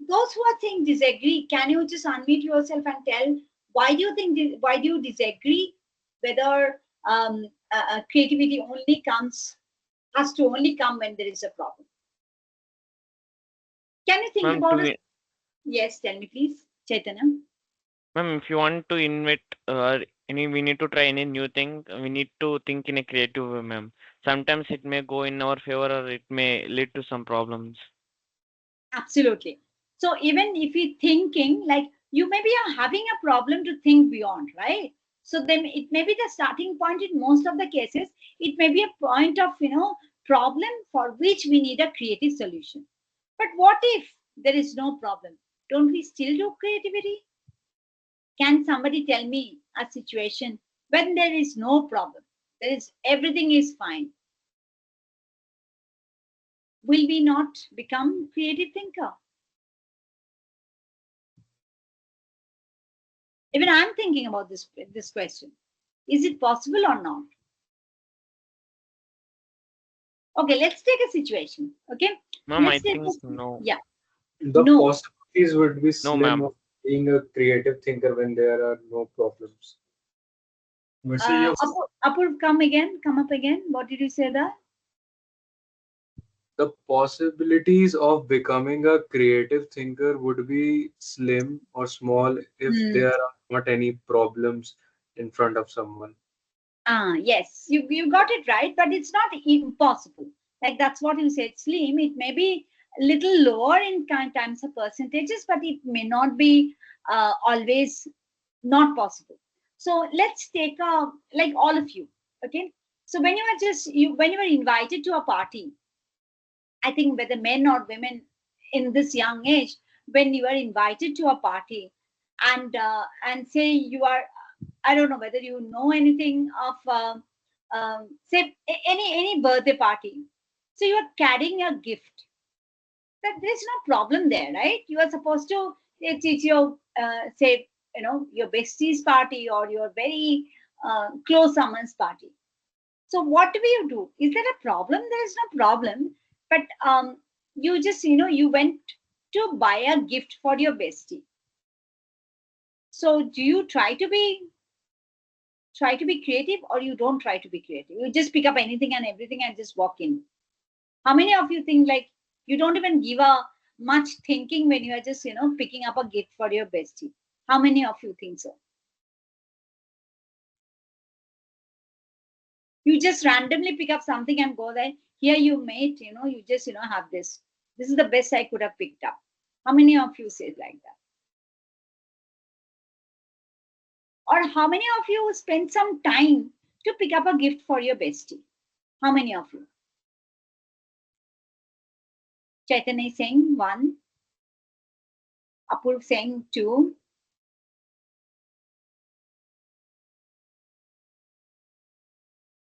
those who are saying disagree, can you just unmute yourself and tell why do you think? Why do you disagree? Whether creativity only has to only come when there is a problem. Can you think Ma'am, about it? Yes, tell me please, Chaitanya. ma'am, if you want to invent we need to try any new thing. We need to think in a creative way, ma'am. Sometimes it may go in our favor, or it may lead to some problems. Absolutely. So even if you're thinking, like you maybe are having a problem to think beyond, right? So then it may be the starting point in most of the cases. It may be a point of, problem for which we need a creative solution. But what if there is no problem? Don't we still do creativity? Can somebody tell me a situation when there is no problem? Everything is fine. Will we not become creative thinker? Even I'm thinking about this question. Is it possible or not? Okay, let's take a situation. Okay. Ma'am, I Let's take think this. no. Yeah. The No. possibilities would be No, slim ma'am. of being a creative thinker when there are no problems. Apurv, come up again. What did you say there? The possibilities of becoming a creative thinker would be slim or small if there are not any problems in front of someone. Yes, you got it right, but it's not impossible. Like that's what you said, slim. It may be a little lower in terms of percentages, but it may not be always not possible. So let's take like all of you. Okay. So when you were invited to a party, I think whether men or women in this young age, when you are invited to a party and say you are, I don't know whether you know anything of say any birthday party. So you are carrying a gift. That there's no problem there, right? You are supposed to, it's your say your bestie's party or your very close someone's party. So what do you do? Is there a problem? There is no problem, but you just you went to buy a gift for your bestie. So do you try to be creative, or you don't try to be creative? You just pick up anything and everything and just walk in. How many of you think like you don't even give a much thinking when you are just picking up a gift for your bestie? How many of you think so? You just randomly pick up something and go there. Here you mate, you just have this. This is the best I could have picked up. How many of you say like that? Or how many of you spend some time to pick up a gift for your bestie? How many of you? Chaitanya is saying 1. Apurv saying 2.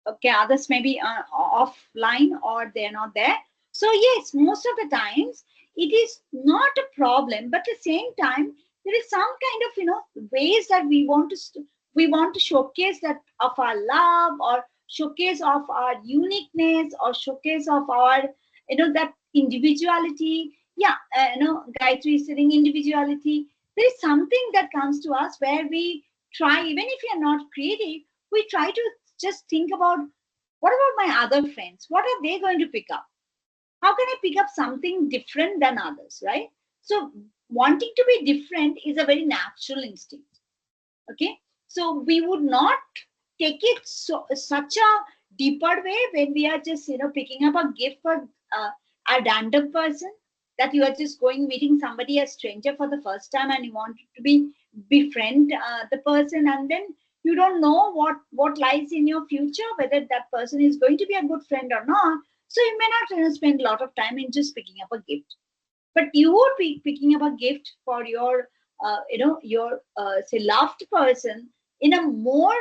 Okay, others may be offline or they're not there. So yes, most of the times it is not a problem, but at the same time there is some kind of ways that we want to showcase that of our love, or showcase of our uniqueness, or showcase of our that individuality. Yeah, Gayatri is saying individuality. There is something that comes to us where we try, even if we are not creative, we try to just think about, what about my other friends? What are they going to pick up? How can I pick up something different than others, right? So wanting to be different is a very natural instinct. Okay, so we would not take it such a deeper way when we are just picking up a gift for a random person, that you are just going meeting somebody, a stranger, for the first time, and you want to befriend the person, and then you don't know what lies in your future, whether that person is going to be a good friend or not. So you may not spend a lot of time in just picking up a gift, but you would be picking up a gift for your your say loved person in a more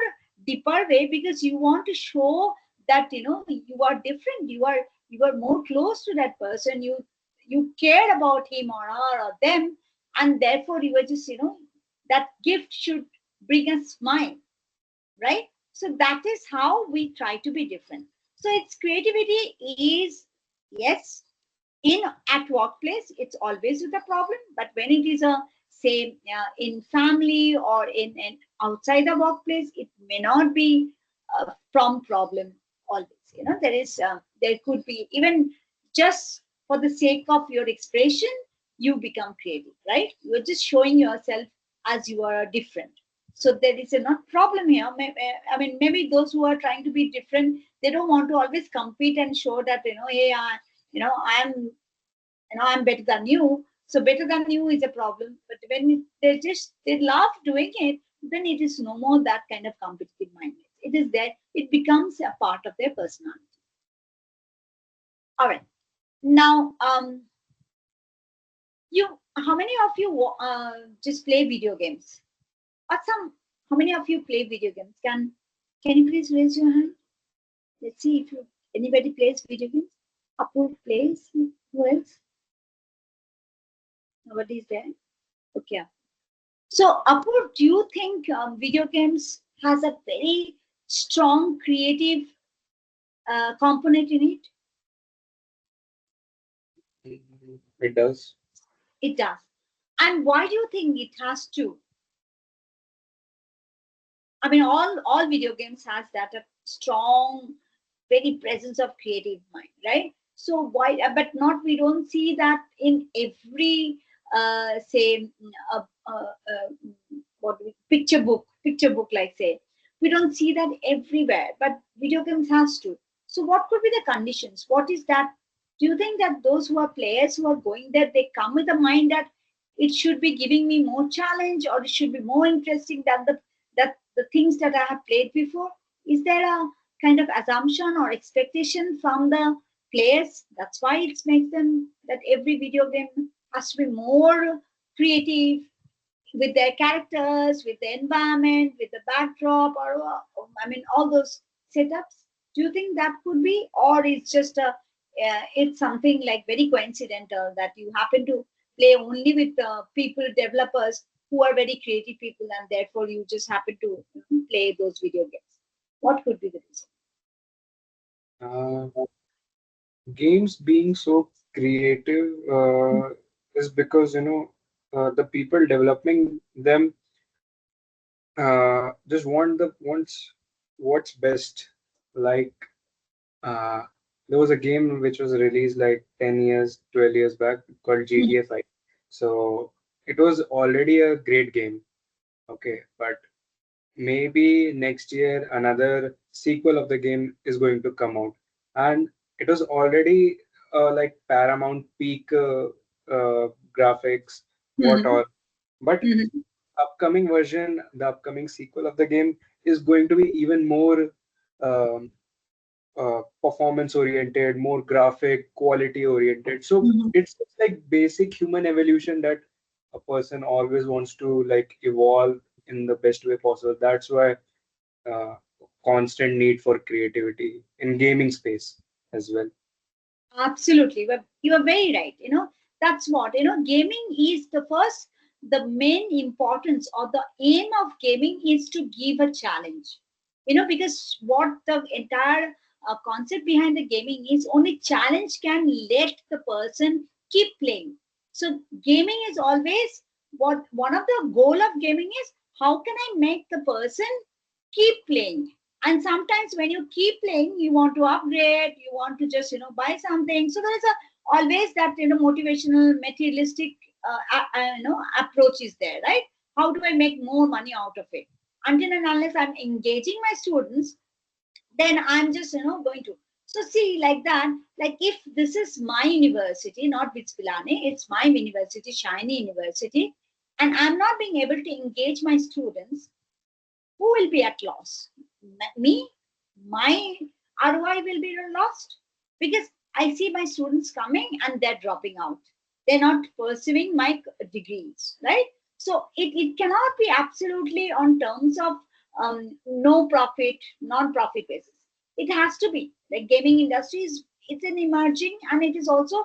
deeper way, because you want to show that you are different, you are more close to that person, you care about him or her or them, and therefore you are just that gift should bring a smile, right? So that is how we try to be different. So its creativity is, yes, in at workplace it's always with a problem, but when it is a say in family or in outside the workplace, it may not be from problem always. There is there could be, even just for the sake of your expression, you become creative, right? You're just showing yourself as you are different. So there is a not problem here. I mean, maybe those who are trying to be different, they don't want to always compete and show that hey, I'm better than you. So better than you is a problem. But when they love doing it, then it is no more that kind of competitive mindset. It is there. It becomes a part of their personality. All right. Now, how many of you just play video games? Or how many of you play video games? Can you please raise your hand? Let's see if anybody plays video games. Apur plays. Who else? Nobody is there. Okay. So, Apur, do you think video games has a very strong creative component in it? It does. It does. And why do you think it has to? I mean, all video games has that a strong, very presence of creative mind, right? So why? But not, we don't see that in every say picture book, like say, we don't see that everywhere, but video games has to. So what could be the conditions? What is that? Do you think that those who are players who are going there, they come with a mind that it should be giving me more challenge, or it should be more interesting than the things that I have played before? Is there a kind of assumption or expectation from the players? That's why it makes them that every video game has to be more creative with their characters, with the environment, with the backdrop, or I mean, all those setups. Do you think that could be, or it's just it's something like very coincidental that you happen to play only with people, developers who are very creative people, and therefore you just happen to play those video games? What could be the reason? Games being so creative is because the people developing them just wants what's best. Like uh, there was a game which was released like 10 years, 12 years back called GTA 5. So it was already a great game. Okay, but maybe next year another sequel of the game is going to come out, and it was already like Paramount peak graphics, what all. But upcoming version, the upcoming sequel of the game is going to be even more um, performance oriented, more graphic quality oriented. So it's just like basic human evolution that a person always wants to like evolve in the best way possible. That's why uh, constant need for creativity in gaming space as well. Absolutely. But you are very right. That's what, gaming is the main importance or the aim of gaming is to give a challenge. Because what the entire concept behind the gaming is, only challenge can let the person keep playing. So gaming is always, what one of the goal of gaming is, how can I make the person keep playing? And sometimes when you keep playing, you want to upgrade, you want to just buy something. So there is always that motivational, materialistic approach is there, right? How do I make more money out of it? Until and unless I'm engaging my students, then I'm just going to. So see, like that, like if this is my university, not BITS Pilani, it's my university, Shiny University, and I'm not being able to engage my students, who will be at loss? Me? My ROI will be lost, because I see my students coming and they're dropping out. They're not pursuing my degrees, right? So it cannot be absolutely on terms of no profit, non-profit basis. It has to be like gaming industry it's an emerging and it is also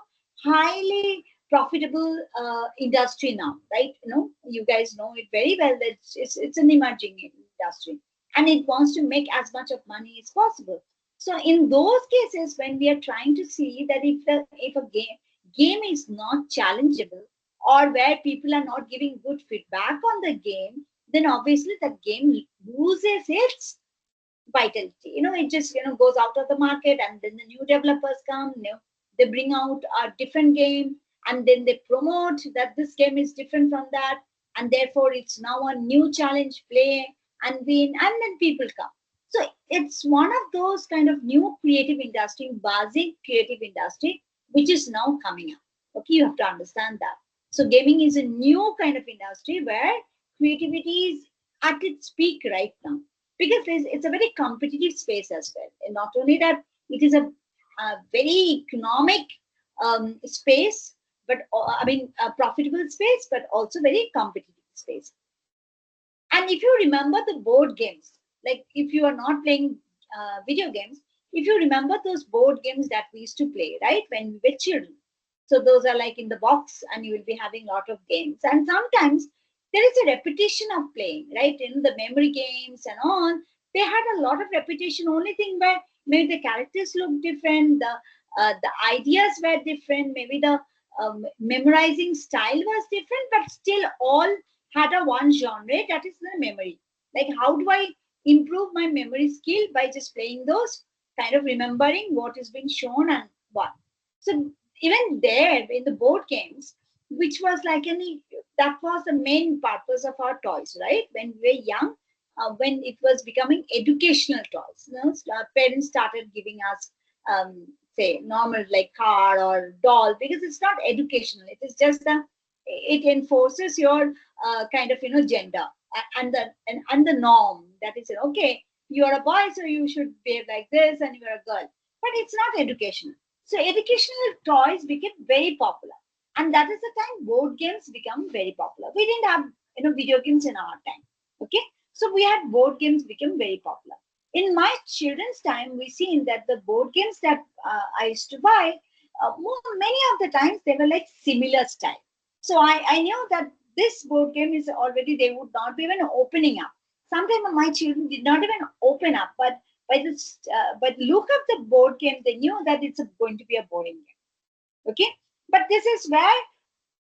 highly profitable industry now, right? You guys know it very well that it's an emerging industry and it wants to make as much of money as possible. So in those cases, when we are trying to see that if a game is not challengeable or where people are not giving good feedback on the game, then obviously the game loses its vitality. It just goes out of the market, and then the new developers come. They bring out a different game, and then they promote that this game is different from that, and therefore it's now a new challenge, play and win, and then people come. So it's one of those kind of new creative industry, basic creative industry, which is now coming up. Okay, you have to understand that. So gaming is a new kind of industry where creativity is at its peak right now, because it's a very competitive space as well. And not only that, it is a very economic space, but I mean a profitable space, but also very competitive space. And if you remember the board games, like if you are not playing video games, if you remember those board games that we used to play, right, when we were children. So those are like in the box, and you will be having a lot of games. And sometimes there is a repetition of playing, right? In the memory games and all, they had a lot of repetition. Only thing where maybe the characters look different, the ideas were different, maybe the memorizing style was different, but still all had a one genre, that is the memory. Like how do I improve my memory skill? By just playing those, kind of remembering what is being shown and what. So even there in the board games, which was like that was the main purpose of our toys, right? When we were young, when it was becoming educational toys, so our parents started giving us say normal like car or doll, because it's not educational. It is just it enforces your kind of gender and the norm, that is okay, you are a boy so you should behave like this, and you are a girl, but it's not educational. So educational toys became very popular, and that is the time board games become very popular. We didn't have video games in our time. Okay, so we had board games become very popular. In my children's time, we seen that the board games that I used to buy, many of the times they were like similar style. So I knew that this board game is already, they would not be even opening up. Sometimes my children did not even open up, but by the look of the board game, they knew that it's going to be a boring game. Okay, but this is where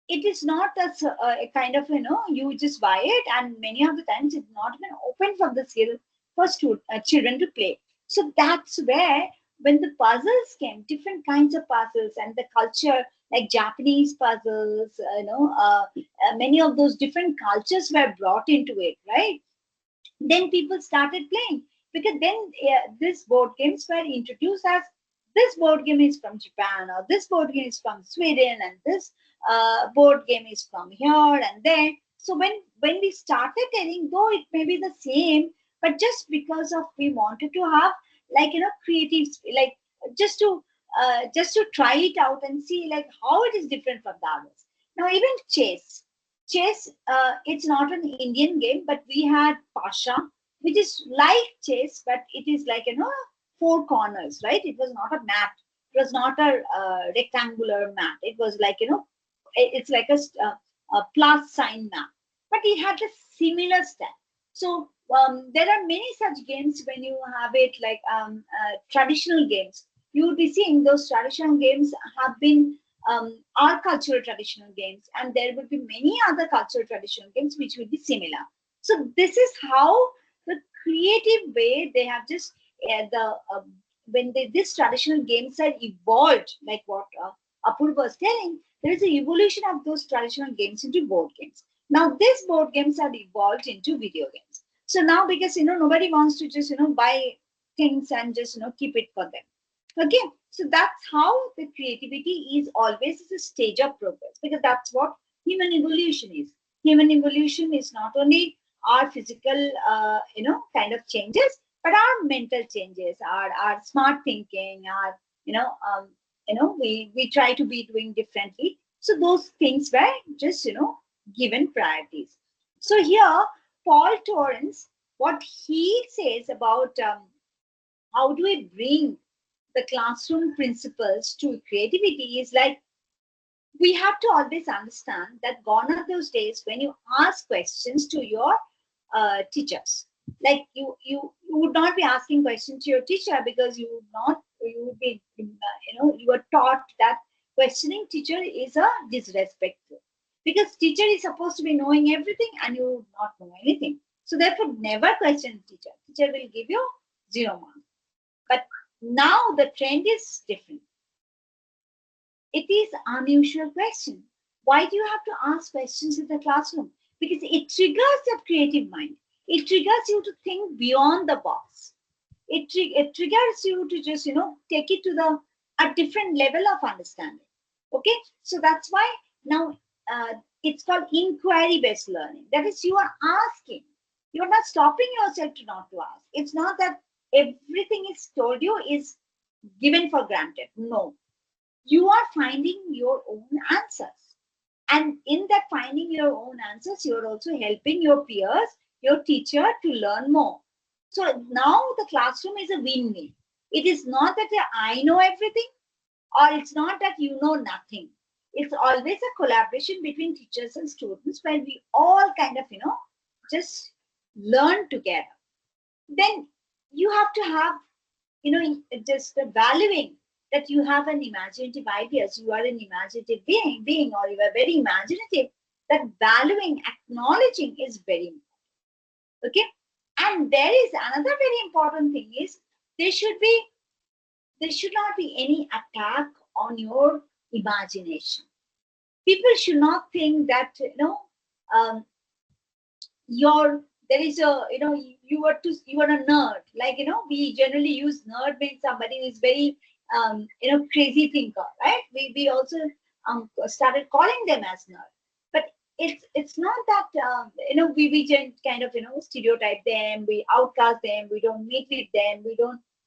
it is not a kind of you just buy it, and many of the times it's not even open for the sale for children to play. So that's where when the puzzles came, different kinds of puzzles, and the culture like Japanese puzzles, many of those different cultures were brought into it, right? Then people started playing, because then these board games were introduced as this board game is from Japan, or this board game is from Sweden, and this board game is from here and there. So when we started telling, though it may be the same, but just because of we wanted to have like creative, like just to try it out and see like how it is different from the others. Now even chess, it's not an Indian game, but we had Pasha, which is like chess, but it is like four corners, right? It was not a mat. It was not a rectangular mat. It was like it's like a plus sign map, but it had a similar style. So there are many such games. When you have it like traditional games, you will be seeing those traditional games have been our cultural traditional games, and there will be many other cultural traditional games which will be similar. So this is how the creative way they have just when these traditional games are evolved, like what Apurva was telling, there is an evolution of those traditional games into board games. Now these board games are evolved into video games. So now, because nobody wants to just buy things and just keep it for them. Okay, so that's how the creativity is always a stage of progress, because that's what human evolution is. Human evolution is not only our physical kind of changes, but our mental changes, our smart thinking, our we try to be doing differently. So those things were just given priorities. So here, Paul Torrance, what he says about how do we bring the classroom principles to creativity is like, we have to always understand that gone are those days when you ask questions to your teachers. Like you would not be asking questions to your teacher because you would be, you were taught that questioning teacher is a disrespectful, because teacher is supposed to be knowing everything and you would not know anything. So therefore, never question teacher. Teacher will give you 0 marks. But now the trend is different. It is unusual question. Why do you have to ask questions in the classroom? Because it triggers that creative mind. It triggers you to think beyond the box. It triggers you to just, take it to a different level of understanding. Okay, so that's why now it's called inquiry-based learning. That is, you are asking. You're not stopping yourself to not to ask. It's not that everything is told you is given for granted. No, you are finding your own answers. And in that finding your own answers, you're also helping your peers, your teacher to learn more. So now the classroom is a win-win. It is not that I know everything, or it's not that you know nothing. It's always a collaboration between teachers and students where we all kind of, just learn together. Then you have to have, just the valuing that you have an imaginative ideas, you are an imaginative being, or you are very imaginative. That valuing, acknowledging is very important. Okay, and there is another very important thing is there should not be any attack on your imagination. People should not think that um, there is a you are a nerd. Like we generally use nerd means somebody who is very crazy thinker, right? We also started calling them as nerd, but it's not that we just kind of stereotype them, we outcast them, we don't meet with them,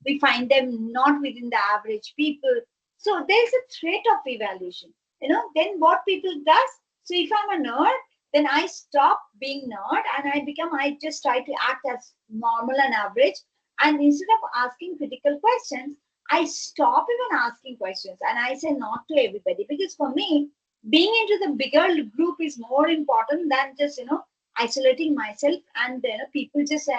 we find them not within the average people. So there's a threat of evaluation. Then what people does? So if I'm a nerd, then I stop being nerd and I just try to act as normal and average. And instead of asking critical questions, I stop even asking questions and I say not to everybody. Because for me, being into the bigger group is more important than just, isolating myself and people just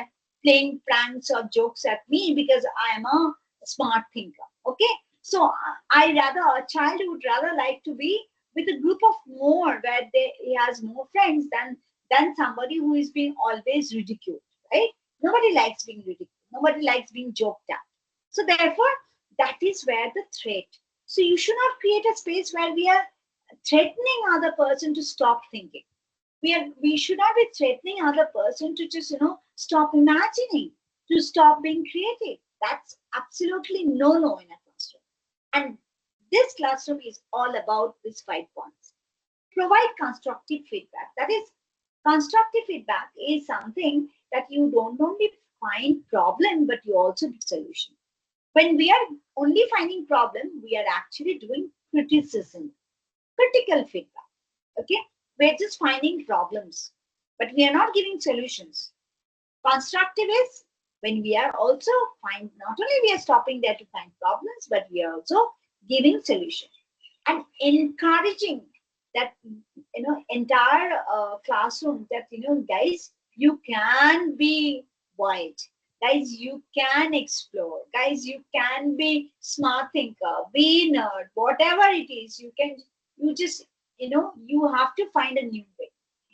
playing pranks or jokes at me because I am a smart thinker. Okay. So a child would rather like to be with a group of more where he has more friends than somebody who is being always ridiculed, right? Nobody likes being ridiculed. Nobody likes being joked at. So therefore, that is where the threat. So you should not create a space where we are threatening other person to stop thinking. We should not be threatening other person to just stop imagining, to stop being creative. That's absolutely no in a classroom. And this classroom is all about these 5 points. Provide constructive feedback. That is, constructive feedback is something that you don't only find problem, but you also do solution. When we are only finding problem, we are actually doing criticism, critical feedback. Okay, we're just finding problems, but we are not giving solutions. Constructive is when we are also not only we are stopping there to find problems, but we are also giving solutions and encouraging that entire classroom that guys, you can be wild, guys, you can explore, guys, you can be smart thinker, be nerd, whatever it is, you have to find a new way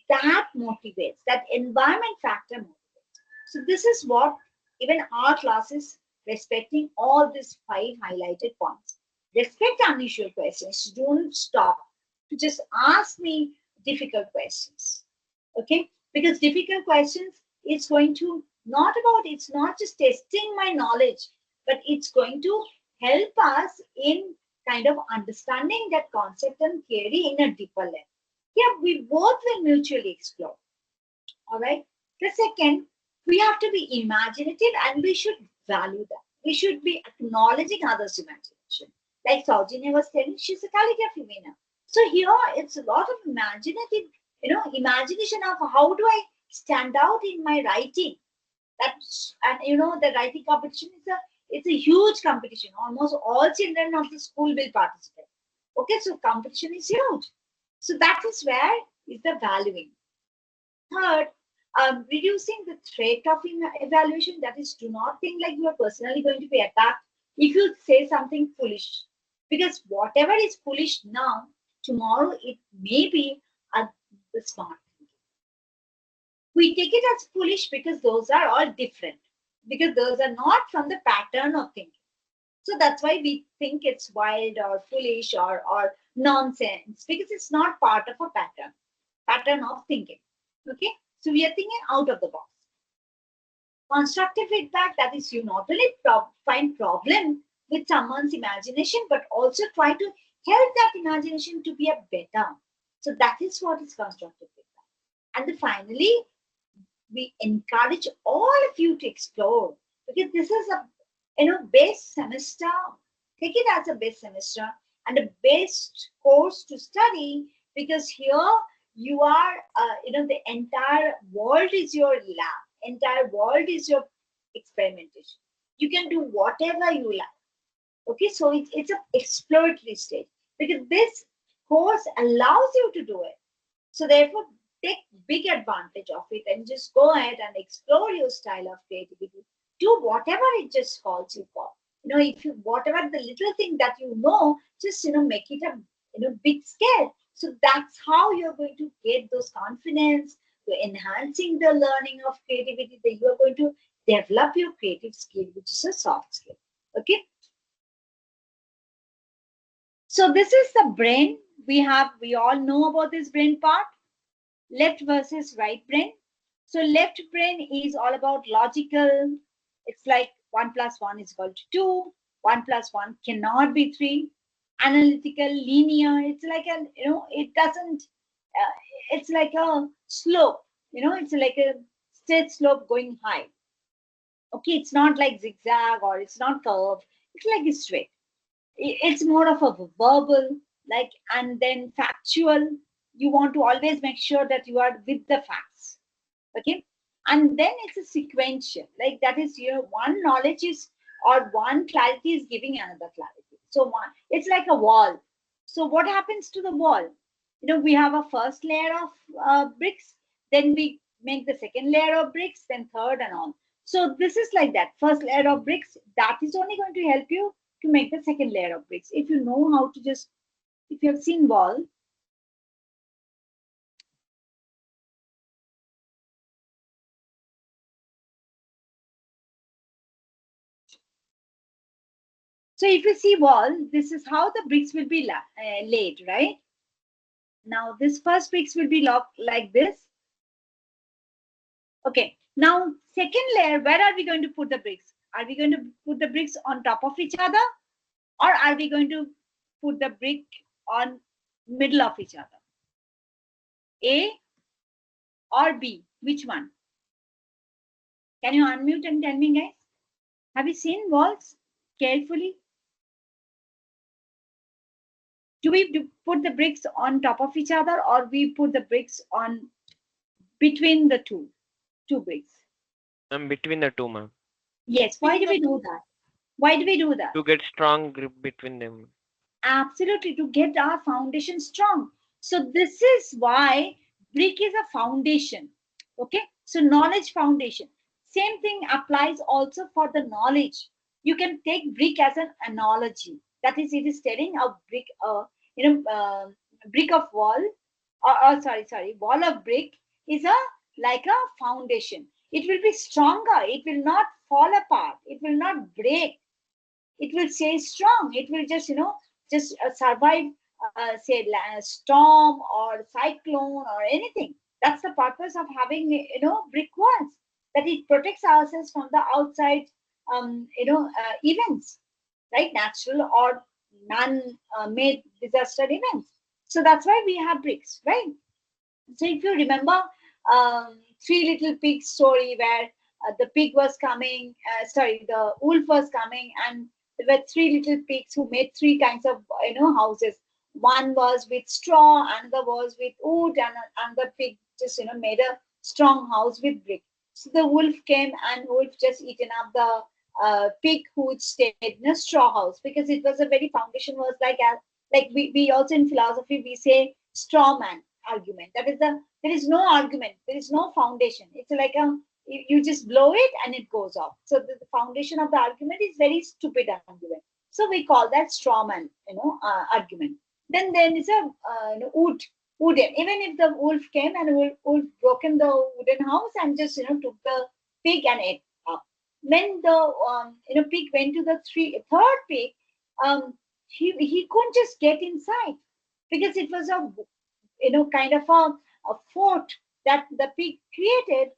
that motivates, that environment factor motivates. So this is what even our classes, respecting all these 5 highlighted points. Respect unusual questions. Don't stop to just ask me difficult questions. Okay? Because difficult questions is going to it's not just testing my knowledge, but it's going to help us in kind of understanding that concept and theory in a deeper level. Yeah, we both will mutually explore. All right. The second, we have to be imaginative and we should value that. We should be acknowledging others' imagination. Like Saujanya was telling, she's a calligraphy winner. So here it's a lot of imaginative, imagination of how do I stand out in my writing. That's, and you know, the writing competition is it's a huge competition. Almost all children of the school will participate. Okay, so competition is huge. So that is where is the valuing. Third, reducing the threat of evaluation. That is, do not think like you are personally going to be attacked if you say something foolish, because whatever is foolish now, tomorrow it may be the smart. We take it as foolish because those are all different, because those are not from the pattern of thinking. So that's why we think it's wild or foolish or nonsense, because it's not part of a pattern of thinking. Okay, so we are thinking out of the box. Constructive feedback, that is, you not only find problem with someone's imagination, but also try to help that imagination to be a better. So that is what is constructive feedback. And then finally, we encourage all of you to explore, because this is a base semester. Take it as a base semester and a base course to study, because here you are, the entire world is your lab, entire world is your experimentation. You can do whatever you like. Okay, so it's an exploratory stage, because this course allows you to do it. So therefore, take big advantage of it and just go ahead and explore your style of creativity. Do whatever it just calls you for. If you, whatever the little thing that just make it a big scale. So that's how you're going to get those confidence, to enhancing the learning of creativity, that you are going to develop your creative skill, which is a soft skill. Okay. So this is the brain. We all know about this brain part. Left versus right brain. So left brain is all about logical. It's like 1 + 1 is equal to 2. 1 + 1 cannot be 3. Analytical, linear. It's like it doesn't. It's like a slope. It's like a straight slope going high. Okay, it's not like zigzag or it's not curved. It's like a straight. It's more of a verbal, like, and then factual. You want to always make sure that you are with the facts. Okay, and then it's a sequential, like that is one knowledge is, or one clarity is giving another clarity. So it's like a wall. So what happens to the wall? We have a first layer of bricks, then we make the second layer of bricks, then third, and on. So this is like that. First layer of bricks, that is only going to help you to make the second layer of bricks. If you know how to just, if you have seen wall, so if you see wall, this is how the bricks will be laid, right? Now this first bricks will be locked like this. Okay, now second layer, where are we going to put the bricks? Are we going to put the bricks on top of each other, or are we going to put the brick on middle of each other? A or B? Which one? Can you unmute and tell me, guys? Have you seen walls carefully? Do we put the bricks on top of each other, or we put the bricks on between the two bricks? Between the two, ma'am. Yes. Why do we do that? Why do we do that? To get strong grip between them. Absolutely, to get our foundation strong. So this is why brick is a foundation. Okay, so knowledge foundation. Same thing applies also for the knowledge. You can take brick as an analogy. That is, it is telling a brick, brick of wall, or sorry, wall of brick is like a foundation. It will be stronger. It will not fall apart. It will not break. It will stay strong. It will just survive, say, storm or cyclone or anything. That's the purpose of having brick walls, that it protects ourselves from the outside events, right? Natural or man-made disaster events. So that's why we have bricks, right? So if you remember Three Little Pigs story, where the pig was coming, the wolf was coming, and there were three little pigs who made three kinds of houses. One was with straw, another was with wood, and another pig just made a strong house with brick. So the wolf came and wolf just eaten up the pig who stayed in a straw house, because it was a very foundation was like we also in philosophy we say straw man argument. That is there is no argument, there is no foundation. It's like you just blow it and it goes off. So the foundation of the argument is very stupid argument. So we call that straw man, argument. Then there is a wooden. Even if the wolf came and wolf broken the wooden house and just took the pig and ate up. When the pig went to the third pig, he couldn't just get inside, because it was a kind of a fort that the pig created,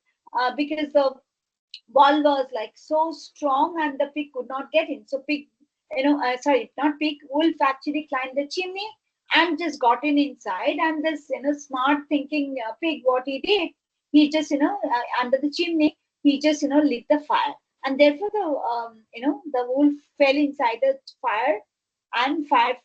because the wall was like so strong and the pig could not get in. So pig, sorry, not pig, wolf actually climbed the chimney and just got inside. And this smart thinking pig, what he did, he just under the chimney, he just lit the fire, and therefore the wolf fell inside the fire and fire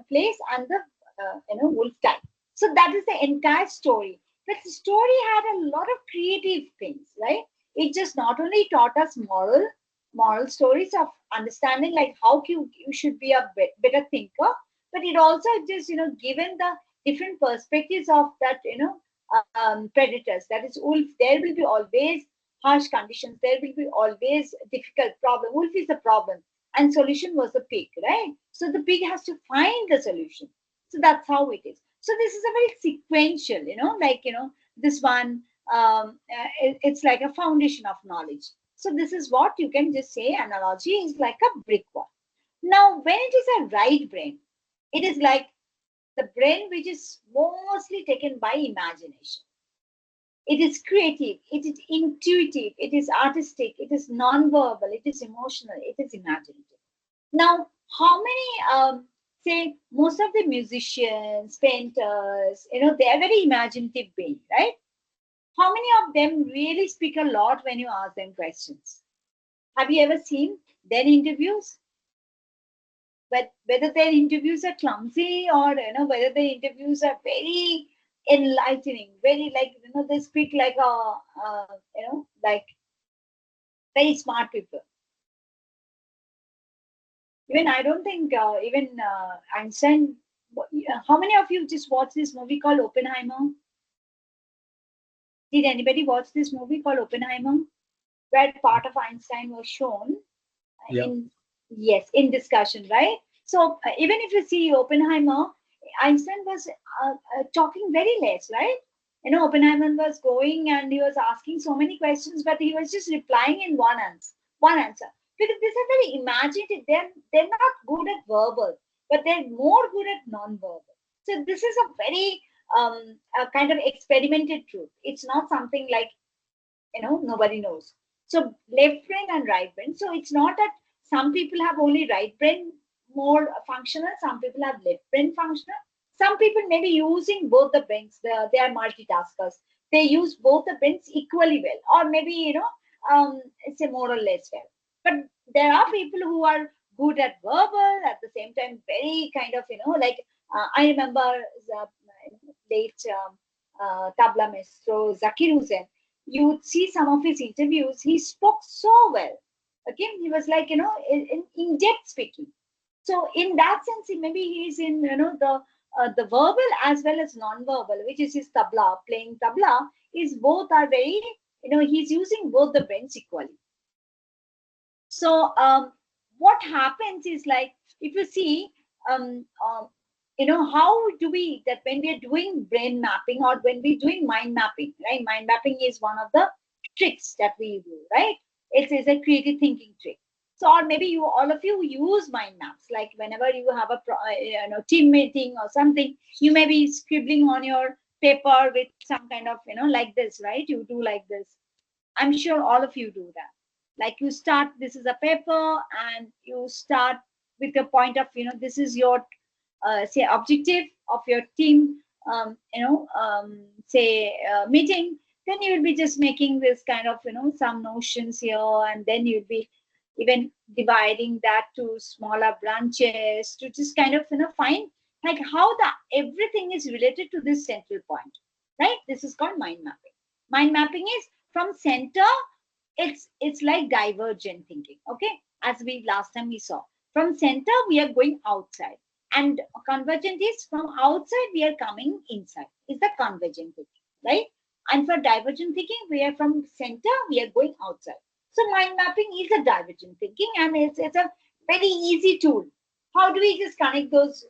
place, and the wolf died. So that is the entire story. But the story had a lot of creative things, right? It just not only taught us moral stories of understanding like how you should be a better thinker, but it also just given the different perspectives of that predators. That is wolf. There will be always harsh conditions. There will be always difficult problem. Wolf is the problem, and solution was the pig, right? So the pig has to find the solution. So that's how it is. So this is a very sequential, this one. It's like a foundation of knowledge. So this is what you can just say. Analogy is like a brick wall. Now, when it is a right brain, it is like the brain which is mostly taken by imagination. It is creative, it is intuitive, it is artistic, it is non-verbal, it is emotional, it is imaginative. Now, how many, say, most of the musicians, painters, they are very imaginative beings, right? How many of them really speak a lot when you ask them questions? Have you ever seen their interviews? But whether their interviews are clumsy or whether their interviews are very enlightening, very like they speak like like very smart people. Even I don't think even Einstein. How many of you just watched this movie called Oppenheimer? Did anybody watch this movie called Oppenheimer, where part of Einstein was shown? Yeah. In discussion, right? So even if you see Oppenheimer, Einstein was talking very less, right? Oppenheimer was going and he was asking so many questions, but he was just replying in one answer. Because these are very imaginative. They're not good at verbal, but they're more good at non-verbal. So this is a very a kind of experimented truth. It's not something like nobody knows. So left brain and right brain. So it's not that some people have only right brain more functional, some people have left brain functional. Some people may be using both the brains. They are multitaskers. They use both the brains equally well, or maybe say more or less well. But there are people who are good at verbal, at the same time very kind of like I remember the late tabla maestro Zakir Hussain. You would see some of his interviews, he spoke so well. Okay, he was like in depth speaking. So in that sense, maybe he's in the verbal as well as non-verbal, which is his tabla, playing tabla. Is both are very he's using both the brains equally. So what happens is like if you see how do we that when we are doing brain mapping or when we're doing mind mapping, right? Mind mapping is one of the tricks that we do, right? It is a creative thinking trick. So, or maybe all of you use mind maps. Like whenever you have a team meeting or something, you may be scribbling on your paper with some kind of like this, right? You do like this. I'm sure all of you do that. Like you start. This is a paper, and you start with the point of this is your say objective of your team meeting. Then you will be just making this kind of some notions here, and then you'll be even dividing that to smaller branches to just kind of find like how the everything is related to this central point, right? This is called mind mapping. Mind mapping is from center, it's like divergent thinking. Okay, as we last time we saw, from center we are going outside, and convergent is from outside we are coming inside, is the convergent thinking, right? And for divergent thinking, we are from center we are going outside. So mind mapping is a divergent thinking, and it's a very easy tool. How do we just connect those,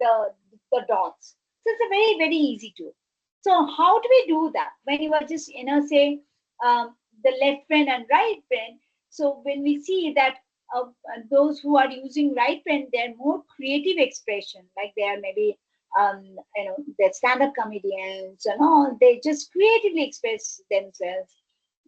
the dots? So it's a very, very easy tool. So how do we do that when you are just, say, the left brain and right brain? So when we see that those who are using right brain, they're more creative expression, like they are maybe, they're stand-up comedians and all, they just creatively express themselves.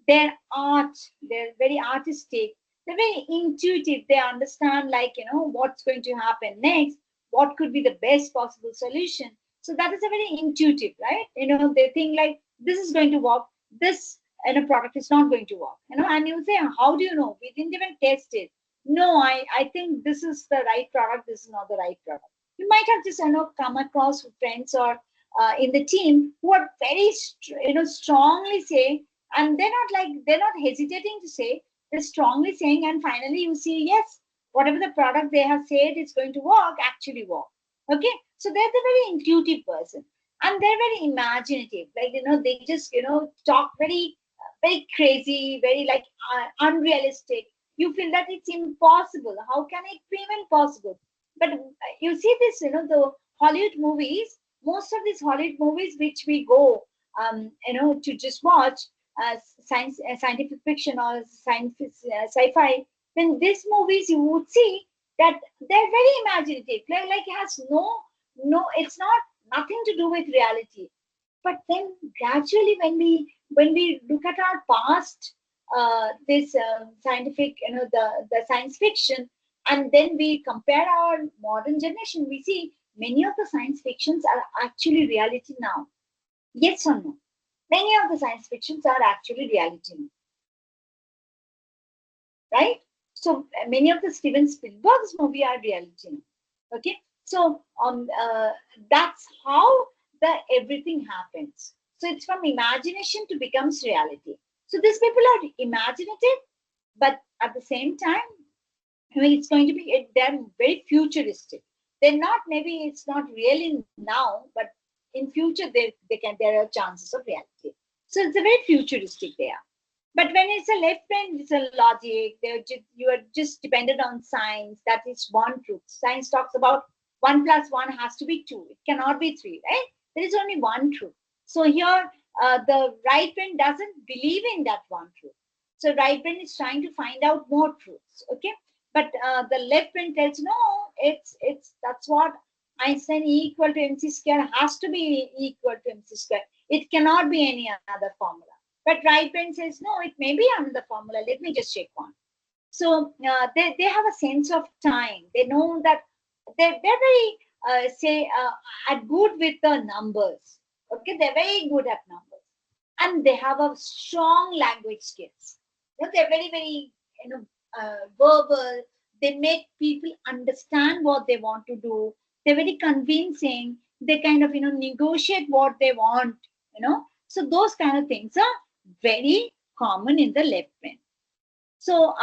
Their art, they're very artistic, they're very intuitive, they understand, like, what's going to happen next, what could be the best possible solution. So that is a very intuitive, right? They think like this is going to work, this product is not going to work, and you say, how do you know? We didn't even test it. No, I think this is the right product, this is not the right product. You might have just come across friends or in the team who are very strongly say, and they're not hesitating to say, they're strongly saying, and finally you see, yes, whatever the product they have said is going to work actually work. Okay, so they're the very intuitive person, and they're very imaginative, like they just talk very very crazy, very like unrealistic. You feel that it's impossible, how can it be even possible? But you see this, the Hollywood movies, most of these Hollywood movies which we go to just watch scientific fiction or sci-fi, then these movies you would see that they're very imaginative, like it has no, it's not nothing to do with reality. But then gradually when we look at our past, this scientific, the science fiction, and then we compare our modern generation, we see many of the science fictions are actually reality now. Yes or no? Many of the science fictions are actually reality now, right? So many of the Steven Spielberg's movie are reality now. Okay, so that's how the everything happens. So it's from imagination to becomes reality. So these people are imaginative, but at the same time, it's going to be, they're very futuristic. They're not, maybe it's not really now, but in future there are chances of reality. So it's a very futuristic they are. But when it's a left brain, it's a logic. You are just dependent on science. That is one truth. Science talks about 1 + 1 has to be 2. It cannot be 3, right? There is only one truth. So here, the right brain doesn't believe in that one truth. So right brain is trying to find out more truths. Okay, but the left brain tells, no, it's that's what Einstein E = mc² has to be E = mc². It cannot be any other formula. But right brain says, no, it may be another formula. Let me just check on. So they have a sense of time. They know that they're very, good with the numbers. Okay, they're very good at numbers. And they have a strong language skills. They're very, very, verbal. They make people understand what they want to do. They're very convincing. They kind of, negotiate what they want, So those kind of things are very common in the left brain. So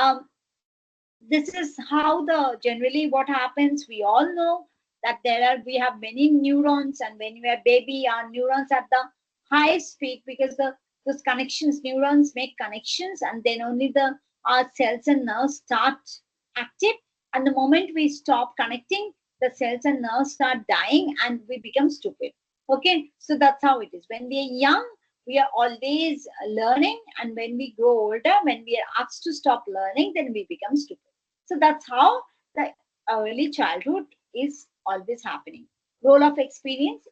this is how generally what happens. We all know that we have many neurons, and when we are baby, our neurons at the highest speed, because those connections, neurons make connections, and then only our cells and nerves start active. And the moment we stop connecting, the cells and nerves start dying and we become stupid. Okay, so that's how it is. When we are young, we are always learning, and when we grow older, when we are asked to stop learning, then we become stupid. So that's how the early childhood is always happening. Role of experience,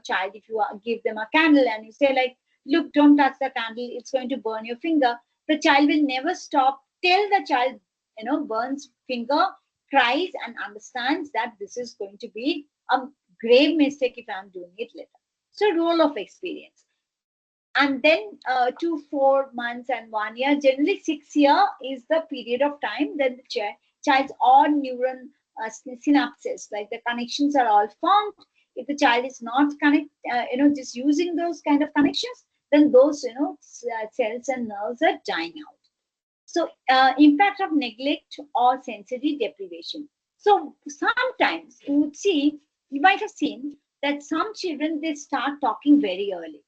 child, if you give them a candle and you say, like, look, don't touch the candle, it's going to burn your finger, the child will never stop till the child burns finger, cries, and understands that this is going to be a grave mistake if I'm doing it later. So role of experience. And then 2, 4 months and 1 year, generally 6 years is the period of time that the child's all neuron synapses, like the connections are all formed. If the child is not just using those kind of connections, then those cells and nerves are dying out. So impact of neglect or sensory deprivation. So sometimes you might have seen that some children, they start talking very early,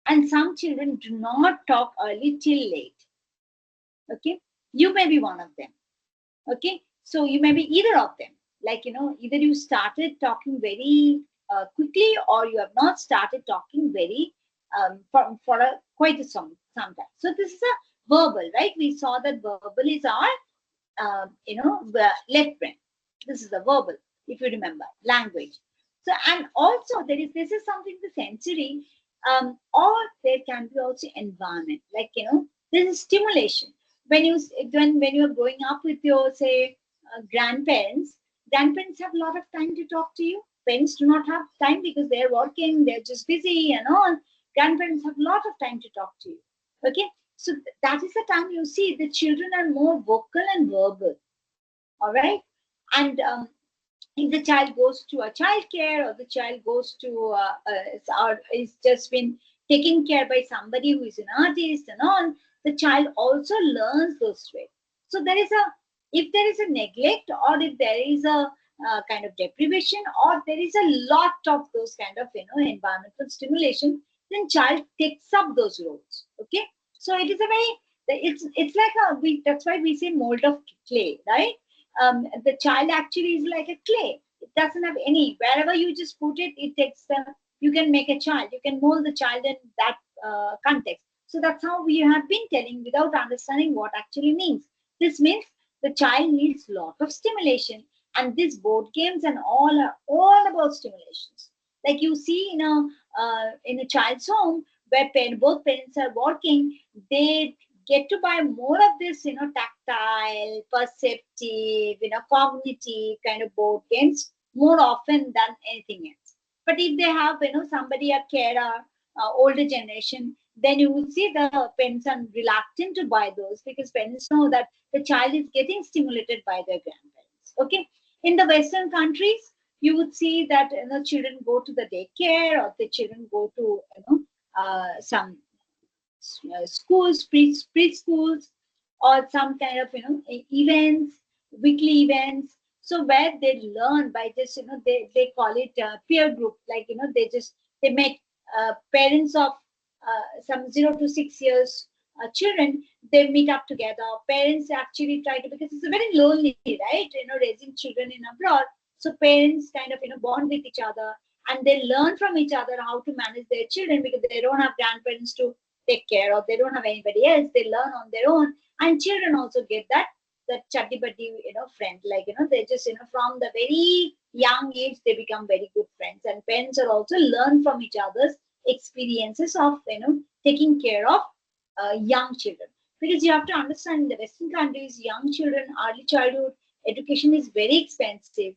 and some children do not talk early till late. Okay, you may be one of them. Okay, so you may be either of them. Like, either you started talking very quickly, or you have not started talking very for quite some time. So this is a verbal, right? We saw that verbal is our left brain. This is the verbal, if you remember, language. So, and also this is something, the sensory, or there can be also environment, like, this is stimulation. When you're growing up with your, say, grandparents have a lot of time to talk to you. Parents do not have time because they're working, they're just busy and all. Grandparents have a lot of time to talk to you. Okay, so that is the time you see the children are more vocal and verbal. All right, and if the child goes to a child care, or the child goes to or is just been taken care by somebody who is an artist and all, the child also learns those traits. So if there is a neglect, or if there is a kind of deprivation, or there is a lot of those kind of environmental stimulation, then child takes up those roles. Okay, so it is a very, it's like that's why we say mold of clay, right? The child actually is like a clay. It doesn't have any, wherever you just put it, it takes them. You can make a child, you can mold the child in that context. So that's how we have been telling, without understanding what actually means. This means the child needs a lot of stimulation, and these board games and all are all about stimulations. Like you see in a child's home, where both parents are working, they get to buy more of this, tactile, perceptive, cognitive kind of board games more often than anything else. But if they have, somebody, a carer, older generation, then you will see the parents are reluctant to buy those, because parents know that the child is getting stimulated by their grandparents. Okay, in the Western countries, you would see that children go to the daycare, or the children go to some schools, preschools, or some kind of events, weekly events. So where they learn by just they call it peer group. Like they make parents of some 0 to 6 years children. They meet up together. Parents actually try to, because it's a very lonely, right? Raising children in abroad. So parents kind of bond with each other, and they learn from each other how to manage their children, because they don't have grandparents to take care of, they don't have anybody else, they learn on their own. And children also get that chatti buddy friend, like they just from the very young age they become very good friends. And parents are also learn from each other's experiences of taking care of young children. Because you have to understand, in the Western countries, young children, early childhood education is very expensive,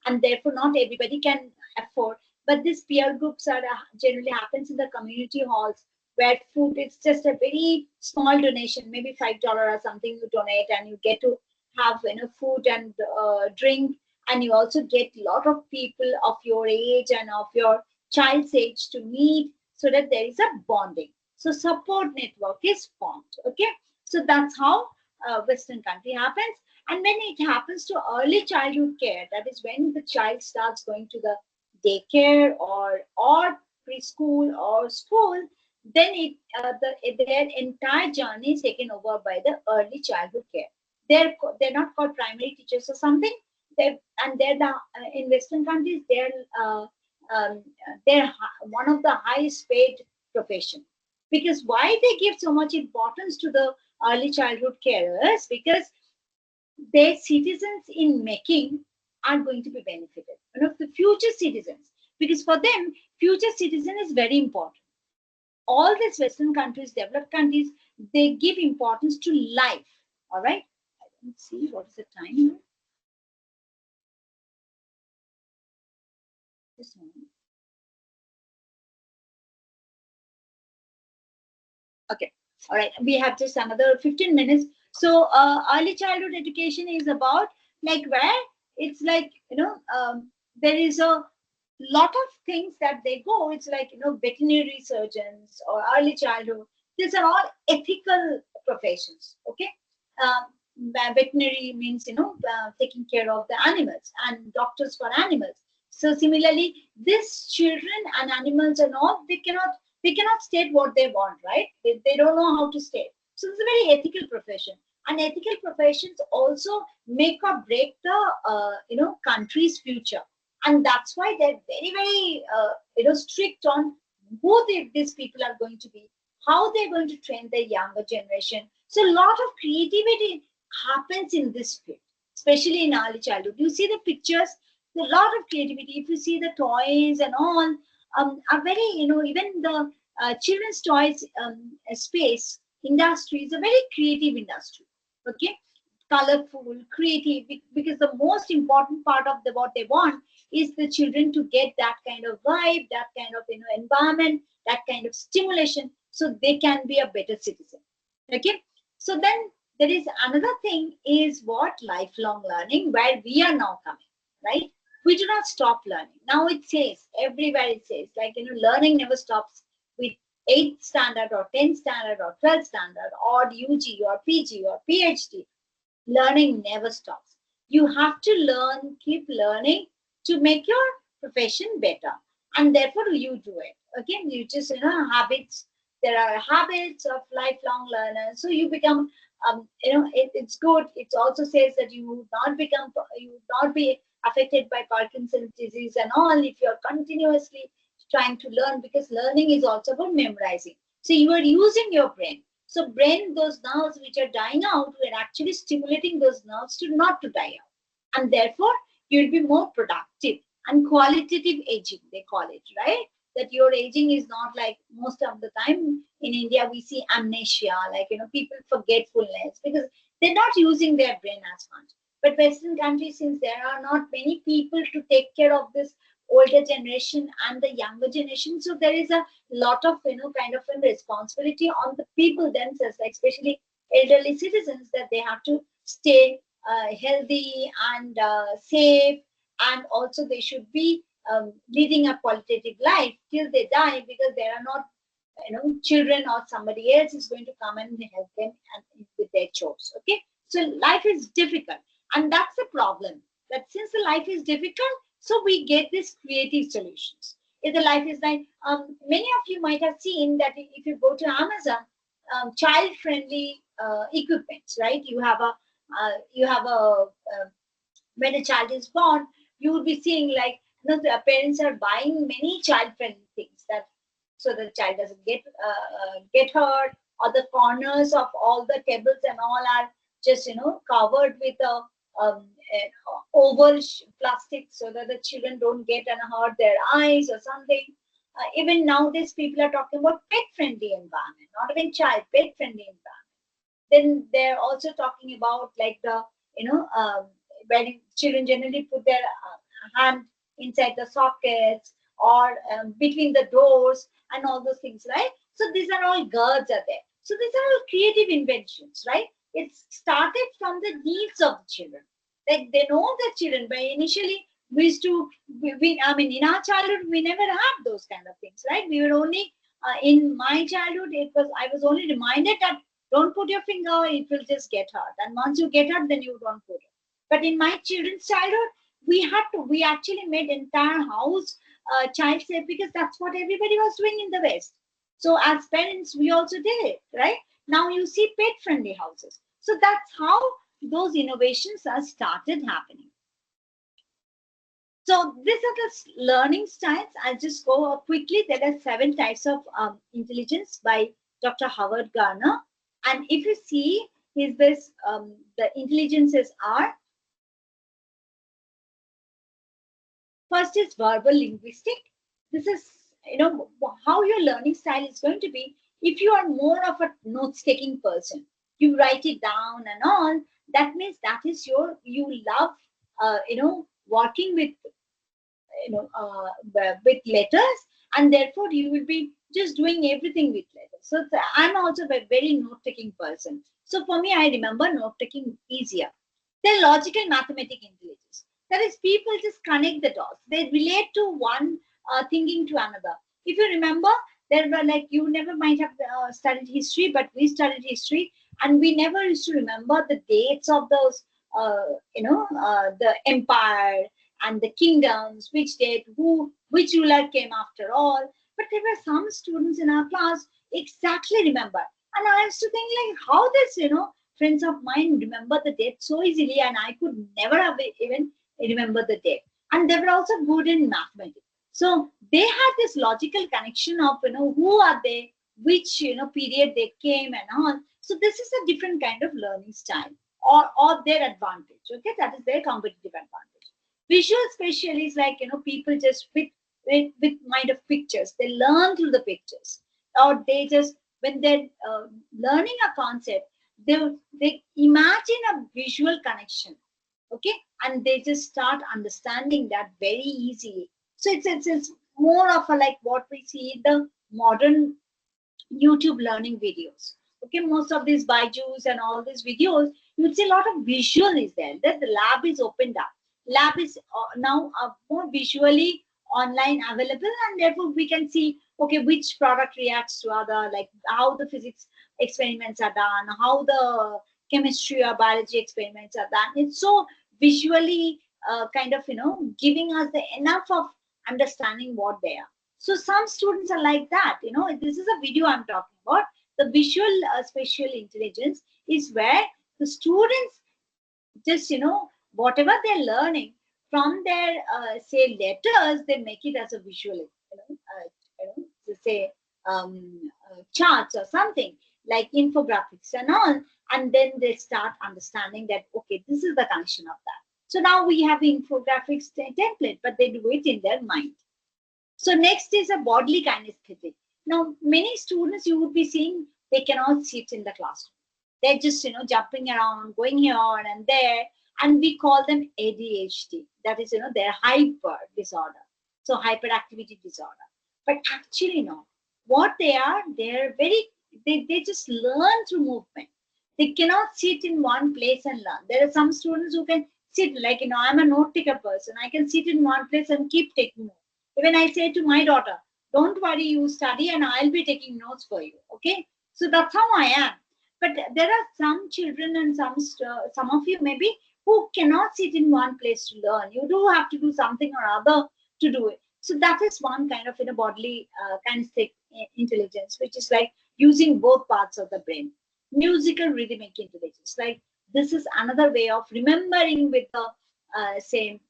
and therefore not everybody can afford. But these peer groups are generally happens in the community halls, where food, it's just a very small donation, maybe $5 or something you donate, and you get to have food and drink, and you also get a lot of people of your age and of your child's age to meet, so that there is a bonding. So support network is formed. Okay, so that's how Western country happens. And when it happens to early childhood care, that is when the child starts going to the daycare or preschool or school, then their entire journey is taken over by the early childhood care. They're not called primary teachers or something. They're in Western countries, they're one of the highest paid profession. Because why they give so much importance to the early childhood carers? Because their citizens in making are going to be benefited. The future citizens, because for them, future citizen is very important. All these Western countries, developed countries, they give importance to life. All right. I don't see what is the time here. This one. Okay. All right. We have just another 15 minutes. So early childhood education is about like where it's like there is a lot of things that they go, it's like, veterinary surgeons or early childhood. These are all ethical professions. Okay. Veterinary means, taking care of the animals, and doctors for animals. So similarly, these children and animals and all, they cannot state what they want, right? They don't know how to state. So it's a very ethical profession. And ethical professions also make or break the country's future. And that's why they're very, very strict on who these people are going to be, how they're going to train the younger generation. So a lot of creativity happens in this field, especially in early childhood. You see the pictures, a lot of creativity. If you see the toys and all, are very, even the children's toys space industry is a very creative industry. Okay, colorful, creative, because the most important part of what they want is the children to get that kind of vibe, that kind of environment, that kind of stimulation, so they can be a better citizen. Okay, so then there is another thing is what lifelong learning, where we are now coming, right? We do not stop learning. Now it says everywhere, it says like learning never stops with 8th standard or 10th standard or 12th standard or UG or PG or PhD. Learning never stops. You have to learn, keep learning to make your profession better, and therefore you do it. Okay, you just habits. There are habits of lifelong learners, so you become. It's good. It also says that you would not be affected by Parkinson's disease and all if you're continuously trying to learn, because learning is also about memorizing. So you are using your brain. So brain, those nerves which are dying out, we're actually stimulating those nerves to not to die out. And therefore, you'll be more productive. And qualitative aging, they call it, right? That your aging is not like most of the time in India, we see amnesia, like, people forgetfulness, because they're not using their brain as much. But Western countries, since there are not many people to take care of this older generation and the younger generation, so there is a lot of kind of a responsibility on the people themselves, like especially elderly citizens, that they have to stay healthy and safe, and also they should be leading a qualitative life till they die, because there are not children or somebody else is going to come and help them and with their chores. Okay, so life is difficult, and that's the problem, that since the life is difficult, so we get these creative solutions. If the life is like, many of you might have seen that if you go to Amazon, child-friendly equipments, right? When a child is born, you will be seeing like the parents are buying many child-friendly things, that so the child doesn't get hurt, or the corners of all the tables and all are just covered with a oval plastic, so that the children don't get and hurt their eyes or something. Even nowadays, people are talking about pet-friendly environment, not even child, pet-friendly environment. Then they're also talking about like the where children generally put their hand inside the sockets, or between the doors and all those things, right? So these are all guards are there. So these are all creative inventions, right? It started from the needs of the children. Like they know the children, but initially we used to, in our childhood, we never had those kind of things, right? We were only, in my childhood, I was only reminded that don't put your finger, it will just get hurt. And once you get hurt, then you don't put it. But in my children's childhood, we actually made entire house child safe, because that's what everybody was doing in the West. So as parents, we also did it, right? Now you see pet-friendly houses. So that's how those innovations are started happening. So these are the learning styles. I'll just go up quickly. There are 7 types of intelligence by Dr. Howard Gardner. And if you see, the intelligences are, first is verbal linguistic. This is, how your learning style is going to be. If you are more of a notes-taking person, you write it down and all, that means that is you love, working with, with letters, and therefore you will be just doing everything with letters. So I'm also a very note-taking person. So for me, I remember note-taking easier. Then logical mathematical intelligence. That is, people just connect the dots. They relate to one thinking to another. If you remember, there were like, you never might have studied history, but we studied history, and we never used to remember the dates of those, the empire and the kingdoms, which date, which ruler came after all. But there were some students in our class exactly remember. And I used to think, like, how this, friends of mine remember the date so easily, and I could never have even remember the date. And they were also good in mathematics. So they had this logical connection of, who are they, which, period they came and all. So this is a different kind of learning style, or their advantage. Okay, that is their competitive advantage. Visual spatial is like, people just with mind of pictures. They learn through the pictures, or they just, when they're learning a concept, they imagine a visual connection, okay, and they just start understanding that very easily. So it's more of a, like, what we see in the modern YouTube learning videos. Okay, most of these Byju's and all these videos, you'll see a lot of visual is there. That the lab is opened up. Lab is now more visually online available, and therefore we can see, okay, which product reacts to other, like how the physics experiments are done, how the chemistry or biology experiments are done. It's so visually kind of, giving us the enough of understanding what they are. So some students are like that. This is a video I'm talking about. The visual spatial intelligence is where the students just, whatever they're learning from their, say, letters, they make it as a visual, say, charts or something like infographics and all. And then they start understanding that, okay, this is the connection of that. So now we have infographics template, but they do it in their mind. So next is a bodily kinesthetic. Now, many students you would be seeing, they cannot sit in the classroom. They're just, jumping around, going here and there, and we call them ADHD. That is, their hyper disorder. So hyperactivity disorder. But actually, no. What they are, they just learn through movement. They cannot sit in one place and learn. There are some students who can sit, like, I'm a note taker person. I can sit in one place and keep taking notes. Even I say to my daughter, don't worry, you study and I'll be taking notes for you. Okay. So that's how I am. But there are some children and some of you maybe who cannot sit in one place to learn. You do have to do something or other to do it. So that is one kind of, bodily kinesthetic intelligence, which is like using both parts of the brain. Musical rhythmic intelligence. Like, this is another way of remembering with the same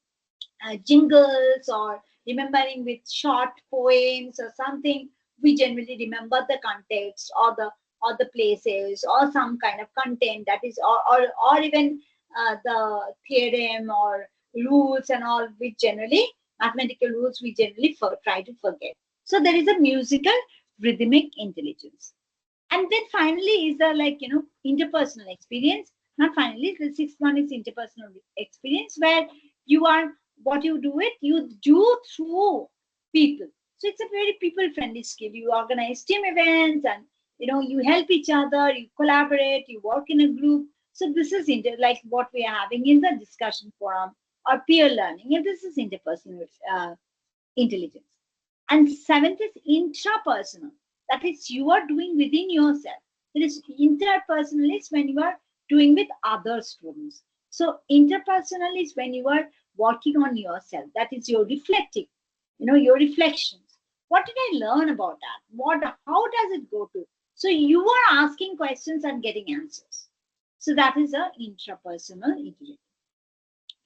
jingles, or remembering with short poems or something. We generally remember the context, or the places, or some kind of content, that is, or even the theorem or rules and all, which generally, mathematical rules, we generally try to forget. So there is a musical rhythmic intelligence. And then finally is the, like, interpersonal experience. Not finally, the sixth one is interpersonal experience, where you are, what you do it, you do through people. So it's a very people friendly skill. You organize team events, and you help each other, you collaborate, you work in a group. So this is like what we are having in the discussion forum or peer learning, and this is interpersonal intelligence. And seventh is intrapersonal. That is, you are doing within yourself. It is interpersonal is when you are doing with other students. So interpersonal is when you are working on yourself. That is your reflecting, your reflections. What did I learn about that? How does it go to? So you are asking questions and getting answers. So that is a intrapersonal intelligence.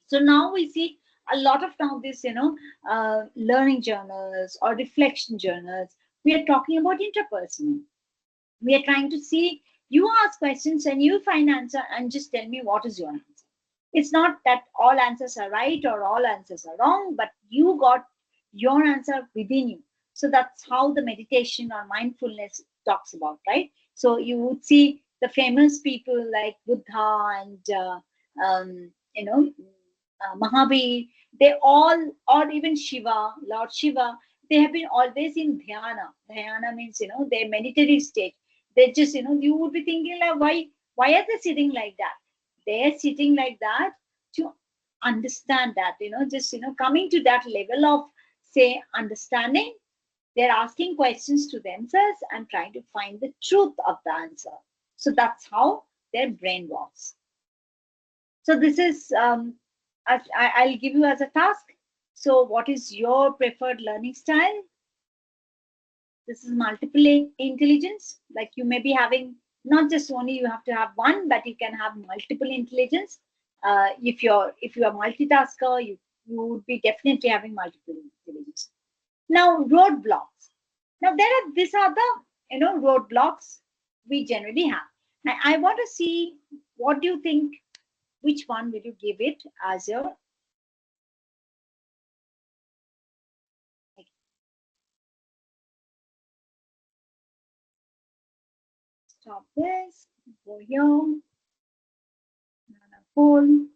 So now we see a lot of now this, learning journals or reflection journals. We are talking about interpersonal. We are trying to see, you ask questions and you find answer, and just tell me what is your answer. It's not that all answers are right or all answers are wrong, but you got your answer within you. So that's how the meditation or mindfulness talks about, right? So you would see the famous people like Buddha and Mahabir, they all, or even Shiva, Lord Shiva, they have been always in dhyana. Dhyana means, their meditative state. They just, you would be thinking, like, why are they sitting like that? They're sitting like that to understand that, just, coming to that level of, say, understanding. They're asking questions to themselves and trying to find the truth of the answer. So that's how their brain works. So this is, I'll give you as a task. So what is your preferred learning style? This is multiple intelligence. Like you may be having not just only you have to have one, but you can have multiple intelligence. If you are multitasker, you would be definitely having multiple intelligence. Now roadblocks. Now these are the roadblocks we generally have. Now I want to see what do you think. Which one will you give it as your? Stop this. Go here. Poll.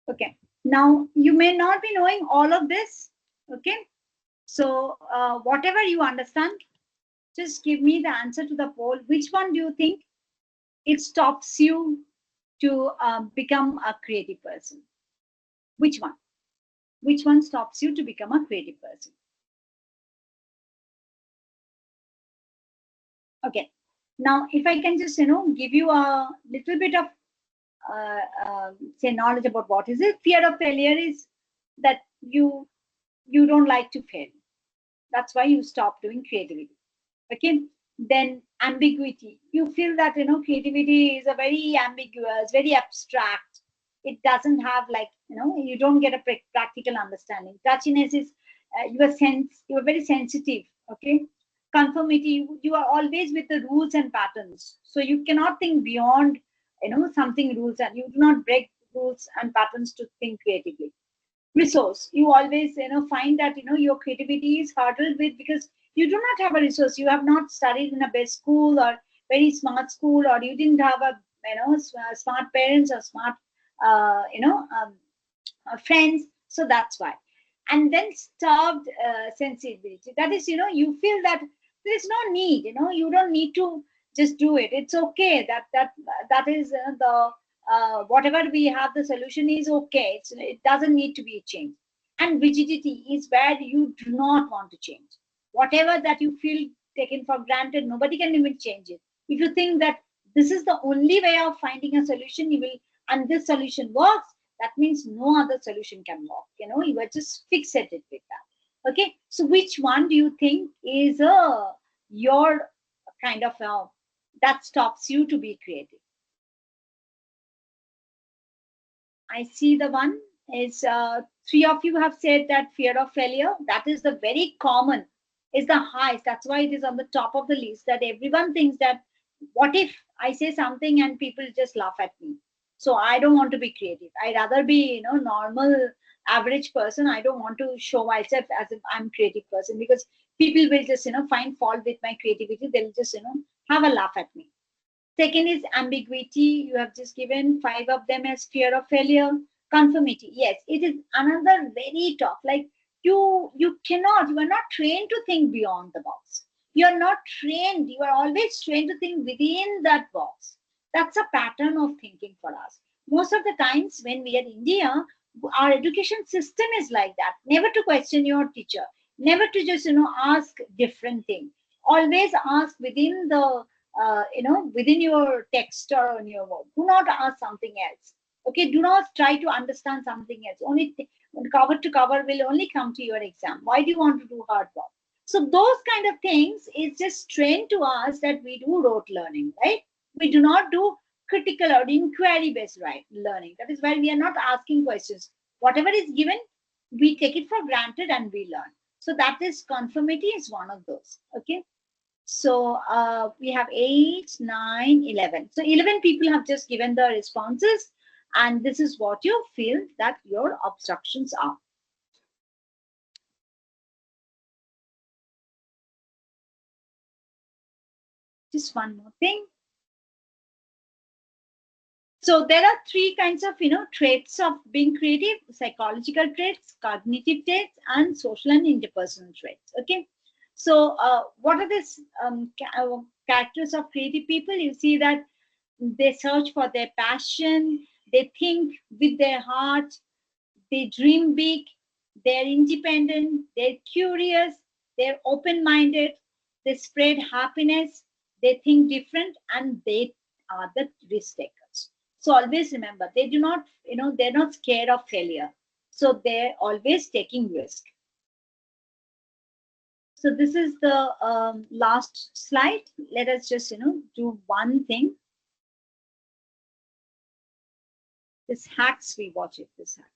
Okay. Now you may not be knowing all of this. Okay. So whatever you understand, just give me the answer to the poll. Which one do you think it stops you to become a creative person? Which one? Which one stops you to become a creative person? Okay. Now, if I can just, give you a little bit of, say, knowledge about what is it. Fear of failure is that you don't like to fail. That's why you stop doing creativity. Okay. Then ambiguity. You feel that, creativity is a very ambiguous, very abstract. It doesn't have like, you don't get a practical understanding. Touchiness is you are very sensitive. Okay. Conformity, you are always with the rules and patterns. So you cannot think beyond, something rules, and you do not break rules and patterns to think creatively. Resource, you always find that your creativity is hurdled with because you do not have a resource. You have not studied in a best school or very smart school, or you didn't have a smart parents or smart friends. So that's why. And then starved sensibility, that is you feel that there is no need, you don't need to just do it. It's okay that is the whatever we have, the solution is okay. It doesn't need to be changed. And rigidity is where you do not want to change. Whatever that you feel taken for granted, nobody can even change it. If you think that this is the only way of finding a solution, you will, and this solution works, that means no other solution can work. You are just fixated with that. Okay. So which one do you think is your kind of that stops you to be creative? I see the one is three of you have said that fear of failure. That is the very common, is the highest. That's why it is on the top of the list, that everyone thinks that what if I say something and people just laugh at me? So I don't want to be creative. I'd rather be, normal, average person. I don't want to show myself as if I'm creative person, because people will just, find fault with my creativity. They'll just, have a laugh at me. Second is ambiguity. You have just given 5 of them as fear of failure. Conformity. Yes, it is another very tough. Like you are not trained to think beyond the box. You are not trained. You are always trained to think within that box. That's a pattern of thinking for us. Most of the times when we are in India, our education system is like that. Never to question your teacher. Never to just, ask different thing. Always ask within the, within your text or on your word. Do not ask something else. Okay, do not try to understand something else. Only cover to cover will only come to your exam. Why do you want to do hard work? So those kind of things is just trained to us that we do rote learning, right? We do not do critical or inquiry based learning. That is why we are not asking questions. Whatever is given, we take it for granted and we learn. So that is conformity is one of those. Okay. So we have 8, 9, 11. So 11 people have just given the responses, and this is what you feel that your obstructions are. Just one more thing. So there are three kinds of, traits of being creative: psychological traits, cognitive traits, and social and interpersonal traits. Okay. So what are these characters of creative people? You see that they search for their passion, they think with their heart, they dream big, they're independent, they're curious, they're open-minded, they spread happiness, they think different, and they are the risk takers. So always remember, they do not, they're not scared of failure. So they're always taking risk. So this is the last slide. Let us just, do one thing. This hacks, we watch it, this hacks.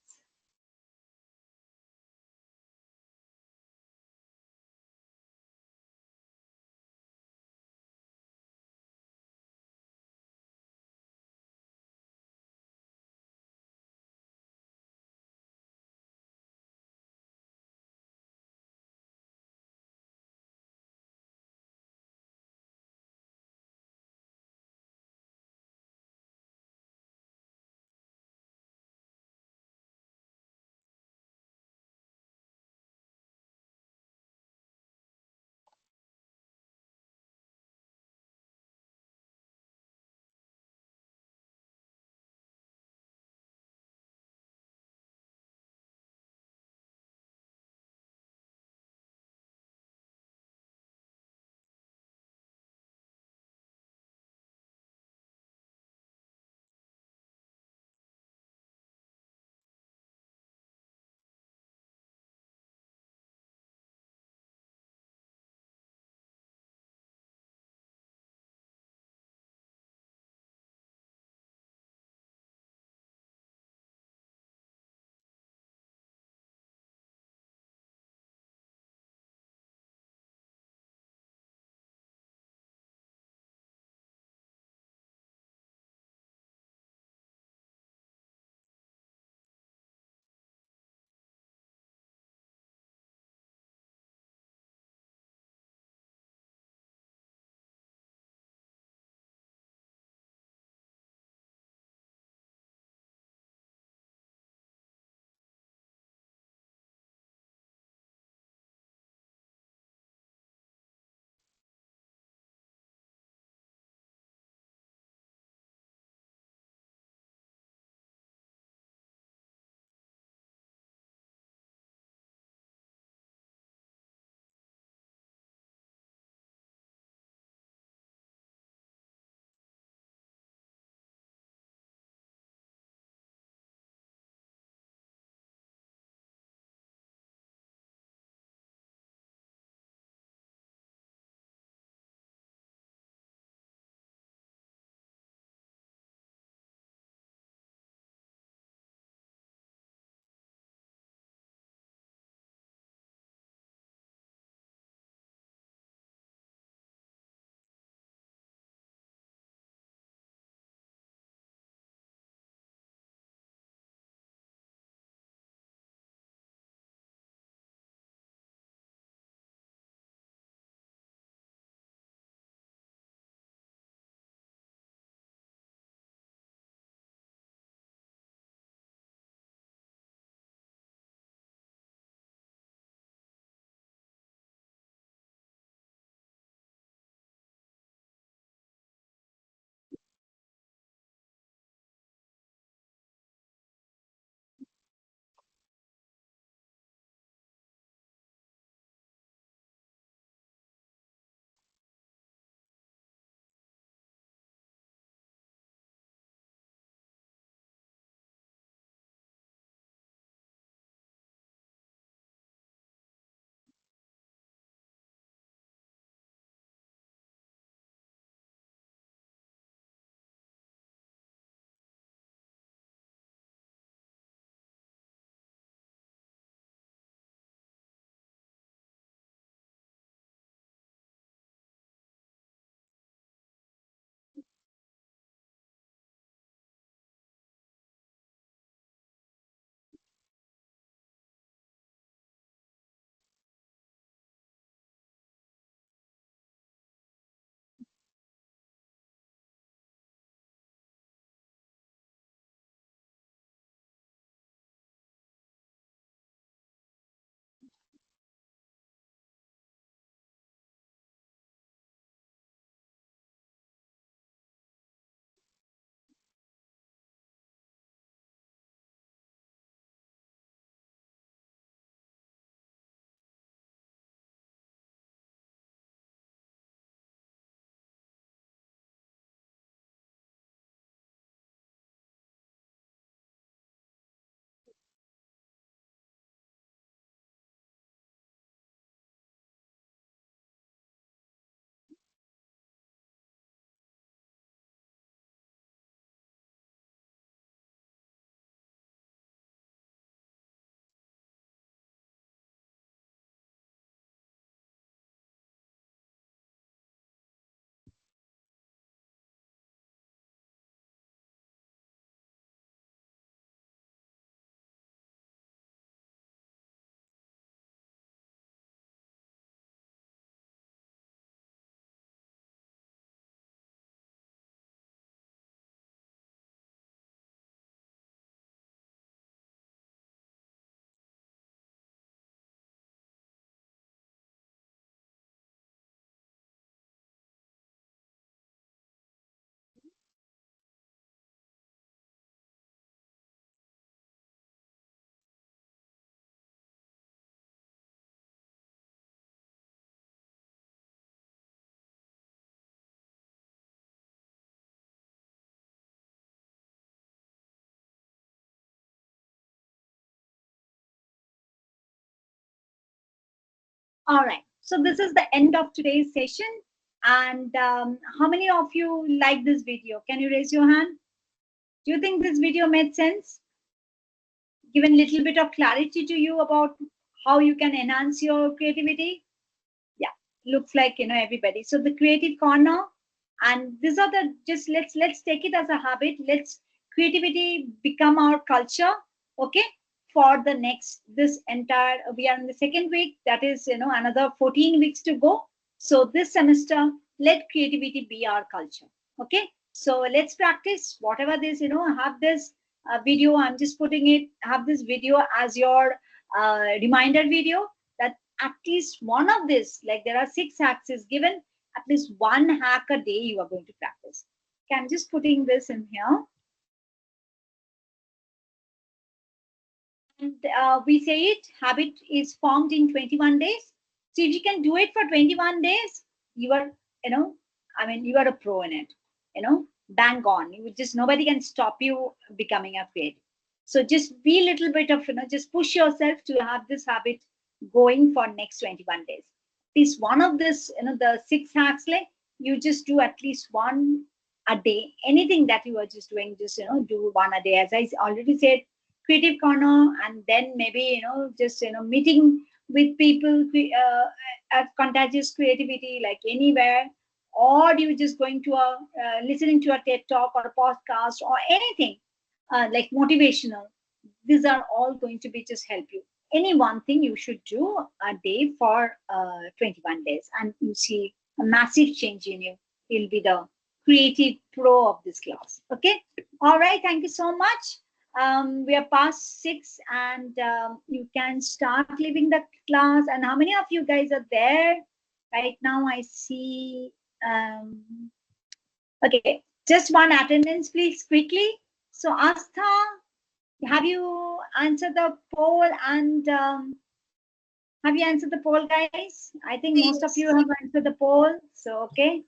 All right. So this is the end of today's session. And how many of you like this video? Can you raise your hand? Do you think this video made sense? Given a little bit of clarity to you about how you can enhance your creativity? Yeah, looks like everybody. So the creative corner, and these are the just let's take it as a habit. Let's creativity become our culture. Okay, for the next this entire we are in the second week. That is another 14 weeks to go. So this semester, let creativity be our culture. Okay, so let's practice whatever this have this video. I'm just putting it. Have this video as your reminder video, that at least one of this, like there are 6 hacks is given, at least one hack a day you are going to practice. Okay, I'm just putting this in here. And we say it, habit is formed in 21 days. So if you can do it for 21 days, you are, you are a pro in it, bang on. You just, nobody can stop you becoming a creative. So just be a little bit of, just push yourself to have this habit going for next 21 days. At least one of this, the 6 hacks, like you just do at least one a day. Anything that you are just doing, just, do one a day. As I already said, creative corner, and then maybe just meeting with people, at contagious creativity, like anywhere, or you just going to a listening to a TED talk or a podcast or anything like motivational. These are all going to be just help you. Any one thing you should do a day for 21 days, and you see a massive change in you. You'll be the creative pro of this class. Okay, all right, thank you so much. We are past 6, and you can start leaving the class. And how many of you guys are there right now? I see. Okay, just one attendance, please, quickly. So, Astha, have you answered the poll? And have you answered the poll, guys? I think most of you have answered the poll. So, okay.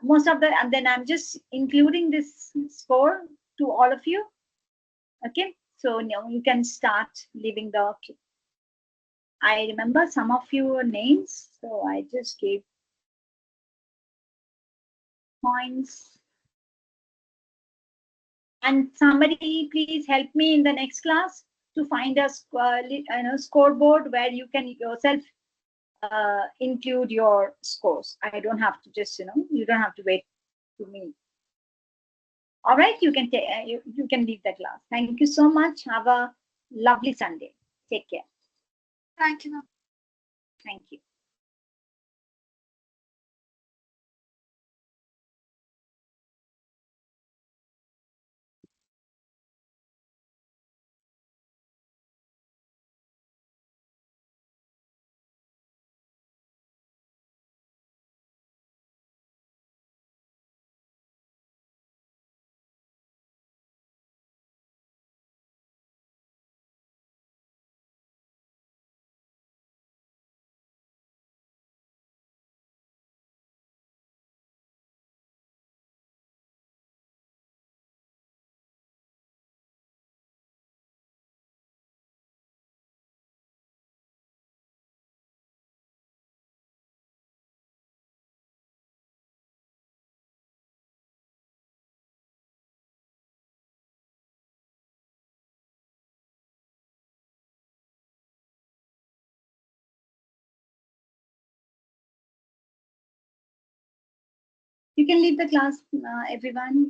Most of the, and then I'm just including this score to all of you. Okay, so now you can start leaving the. I remember some of your names, so I just gave points. And somebody please help me in the next class to find a scoreboard where you can yourself include your scores. I don't have to just you don't have to wait to me. All right, you can take you can leave the class. Thank you so much. Have a lovely Sunday. Take care. Thank you, ma'am. Thank you. You can leave the class, everyone.